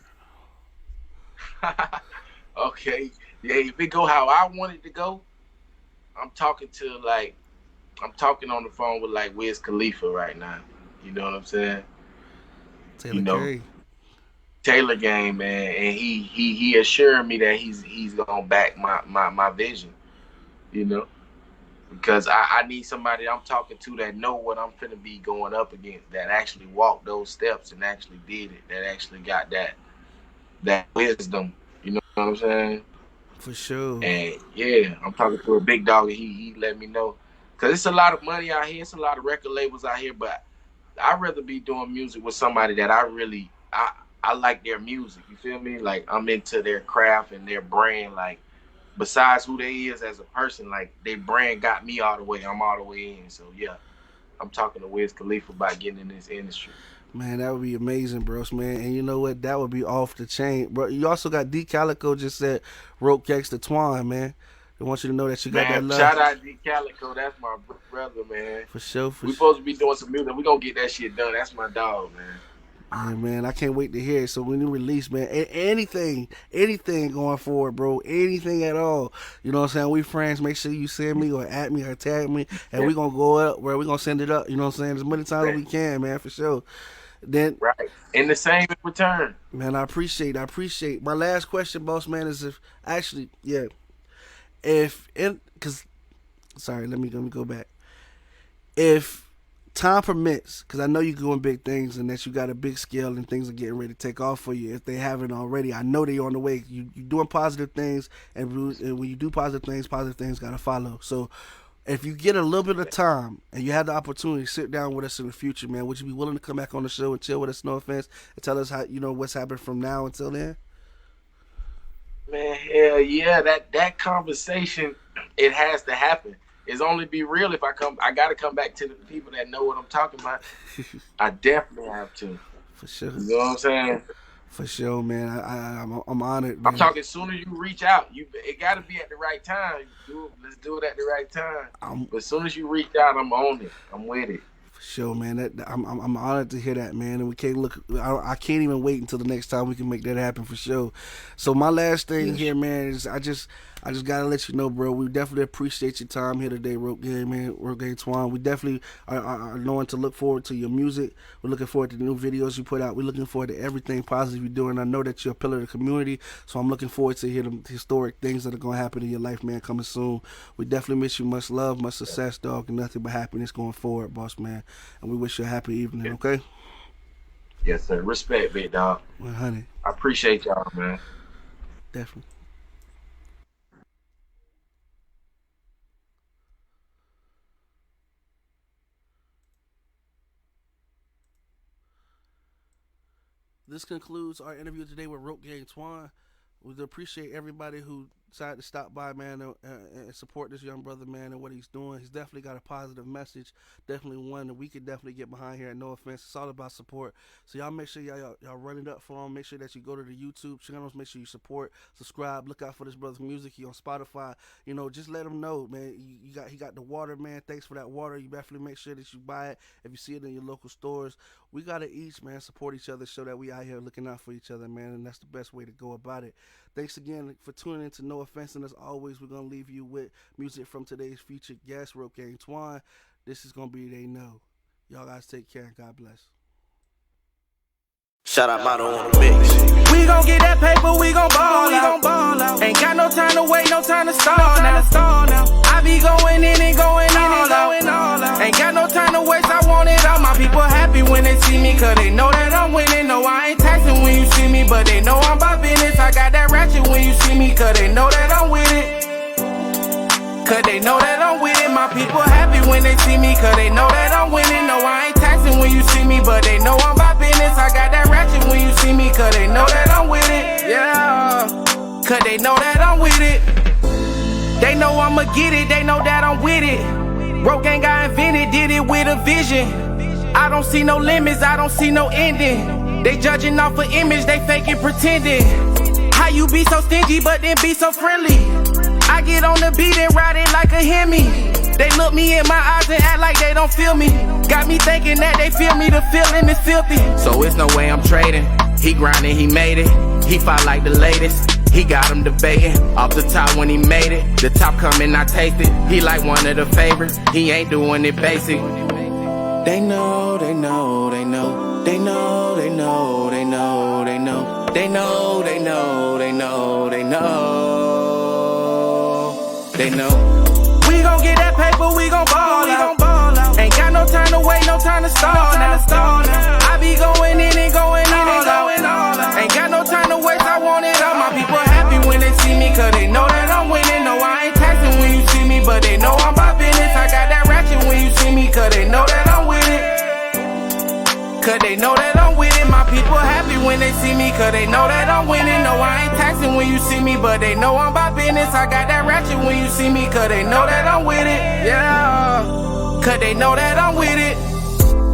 okay. Yeah, if it go how I want it to go, I'm talking on the phone with like Wiz Khalifa right now. You know what I'm saying? Taylor You know. K. Taylor Gang, man, and he assured me that he's gonna back my vision. You know, because I need somebody I'm talking to that know what I'm finna be going up against, that actually walked those steps and actually did it, that actually got that wisdom. You know what I'm saying? For sure. And yeah, I'm talking to a big dog, and he let me know, because it's a lot of money out here, it's a lot of record labels out here, but I'd rather be doing music with somebody that I like their music. You feel me? Like, I'm into their craft and their brand. Like, besides who they is as a person, like, their brand got me all the way. I'm all the way in. So yeah, I'm talking to Wiz Khalifa about getting in this industry. Man, that would be amazing, bros, man. And you know what? That would be off the chain, bro. You also got D Calico just said RopeGang Twan, man. I want you to know that you got that Man, love. shout out D Calico. That's my brother, man. For sure, We supposed to be doing some music. We gonna get that shit done. That's my dog, man. Yeah, man, I can't wait to hear it. So when you release, man, anything going forward, bro, anything at all, you know what I'm saying? We friends, make sure you send me or at me or tag me, and we gonna go up where we gonna send it up. You know what I'm saying? As many times as we can, man, for sure. Then, Right. And the same in return. man, I appreciate. My last question, boss man, is let me go back. If time permits, because I know you're doing big things and that you got a big scale and things are getting ready to take off for you. If they haven't already, I know they're on the way. You're doing positive things, and when you do positive things got to follow. So if you get a little bit of time and you have the opportunity to sit down with us in the future, man, would you be willing to come back on the show and chill with us, no offense, and tell us how, what's happened from now until then? Man, hell yeah. That conversation, it has to happen. It's only be real if I gotta come back to the people that know what I'm talking about. I definitely have to. For sure. You know what I'm saying? For sure, man. I'm honored, man. I'm talking sooner you reach out. It gotta be at the right time. Let's do it at the right time. But as soon as you reach out, I'm on it. I'm with it. Sure, man. I'm honored to hear that, man. And we can't look. I can't even wait until the next time we can make that happen for sure. So my last thing here, man, is I just gotta let you know, bro. We definitely appreciate your time here today, RopeGang, man. RopeGang Twan. We definitely are knowing to look forward to your music. We're looking forward to the new videos you put out. We're looking forward to everything positive you're doing. I know that you're a pillar of the community, so I'm looking forward to hear the historic things that are gonna happen in your life, man, coming soon. We definitely miss you. Much love, much success, dog, and nothing but happiness going forward, boss man. And we wish you a happy evening, okay? Yes, sir. Respect, big dog. 100. I appreciate y'all, man. Definitely. This concludes our interview today with RopeGang Twan. We appreciate everybody who decided to stop by, man, and support this young brother, man, and what he's doing. He's definitely got a positive message, definitely one that we could definitely get behind here. And no offense, it's all about support. So y'all make sure y'all run it up for him. Make sure that you go to the YouTube channels. Make sure you support, subscribe, look out for this brother's music. He on Spotify. You know, just let him know, man. He got the water, man. Thanks for that water. You definitely make sure that you buy it if you see it in your local stores. We gotta each, man, support each other, show that we out here looking out for each other, man, and that's the best way to go about it. Thanks again for tuning in to No Offense, and as always, we're gonna leave you with music from today's featured guest, RopeGang Twan. This is gonna be They Know. Y'all guys take care and God bless. Shout out Motto on the mix. We gon' get that paper, we gon' ball out. Ain't got no time to wait, no time to stall now. I be going in and going all out. Ain't got no time to waste, I want it all. My people happy when they see me, cause they know that I'm winning. No, I ain't taxing when you see me, but they know I'm about business. I got that ratchet when you see me, cause they know that I'm with it. Cause they know that I'm with it. My people happy when they see me, cause they know that I'm winning. No, I ain't taxing when you see me, but they know I'm about business. I got that ratchet when you see me, cause they know that I'm with it. Yeah, cause they know that I'm with it. They know I'ma get it, they know that I'm with it. RopeGang got invented, did it with a vision. I don't see no limits, I don't see no ending. They judging off of image, they faking, pretending. How you be so stingy, but then be so friendly? I get on the beat and ride it like a Hemi. They look me in my eyes and act like they don't feel me. Got me thinking that they feel me, the feeling is filthy. So it's no way I'm trading. He grinding, he made it. He fought like the latest. He got him debating. Off the top when he made it. The top coming, I taste it. He like one of the favorites. He ain't doing it basic. They know, they know, they know. They know, they know, they know, they know. They know, they know, they know, they know. They know. We gon' get that paper, we gon' ball out. Ain't got no time to wait, no time to stall now. I be going in and going all out. Ain't got no time to waste, I want it all. My people happy when they see me, cause they know that I'm winning. No, I ain't taxing when you see me, but they know I'm about business. I got that ratchet when you see me, cause they know that I'm with it. Cause they know that I'm with it. My people happy when they see me, cause they know that I'm winning. No, I ain't taxing when you see me, but they know I'm about business. I got that ratchet when you see me, cause they know that I'm with it. Yeah, cause they know that I'm with it.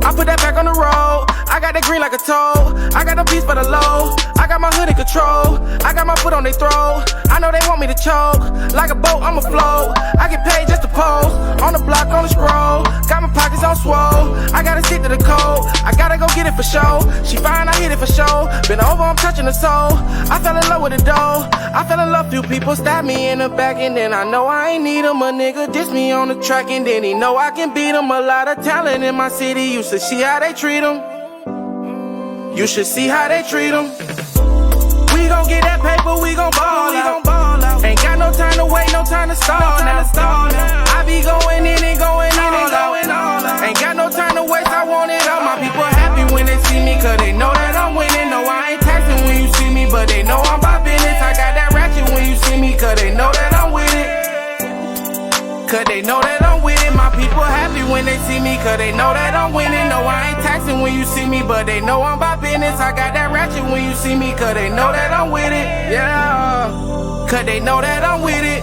I put that back on the road. I got that green like a toad. I got the piece for the low. I got my hood in control. I got my foot on their throat. I know they want me to choke. Like a boat, I'ma float. I get paid just to pose. On the block, on the scroll. Got my pockets on swole. I gotta stick to the code. I gotta go get it for show. She fine, I hit it for show. Been over, I'm touching the soul. I fell in love with the dough. I fell in love, few people stabbed me in the back, and then I know I ain't need him. A nigga diss me on the track, and then he know I can beat him. A lot of talent in my city. You should see how they treat him. You should see how they treat him. We gon' get that paper, we gon' ball out. Ain't got no time to wait, no time to stall now. I be going in and going all out. Ain't got no time to waste, I want it all. My people happy when they see me, cause they know that I'm winning. No, I ain't taxing when you see me, but they know I'm about business. I got that ratchet when you see me, cause they know that I'm with it. Cause they know that I'm with it. My people happy when they see me, cause they know that I'm winning. No, I ain't taxing when you see me, but they know I'm about business. I got that ratchet when you see me, cause they know that I'm with it. Yeah, cause they know that I'm with it.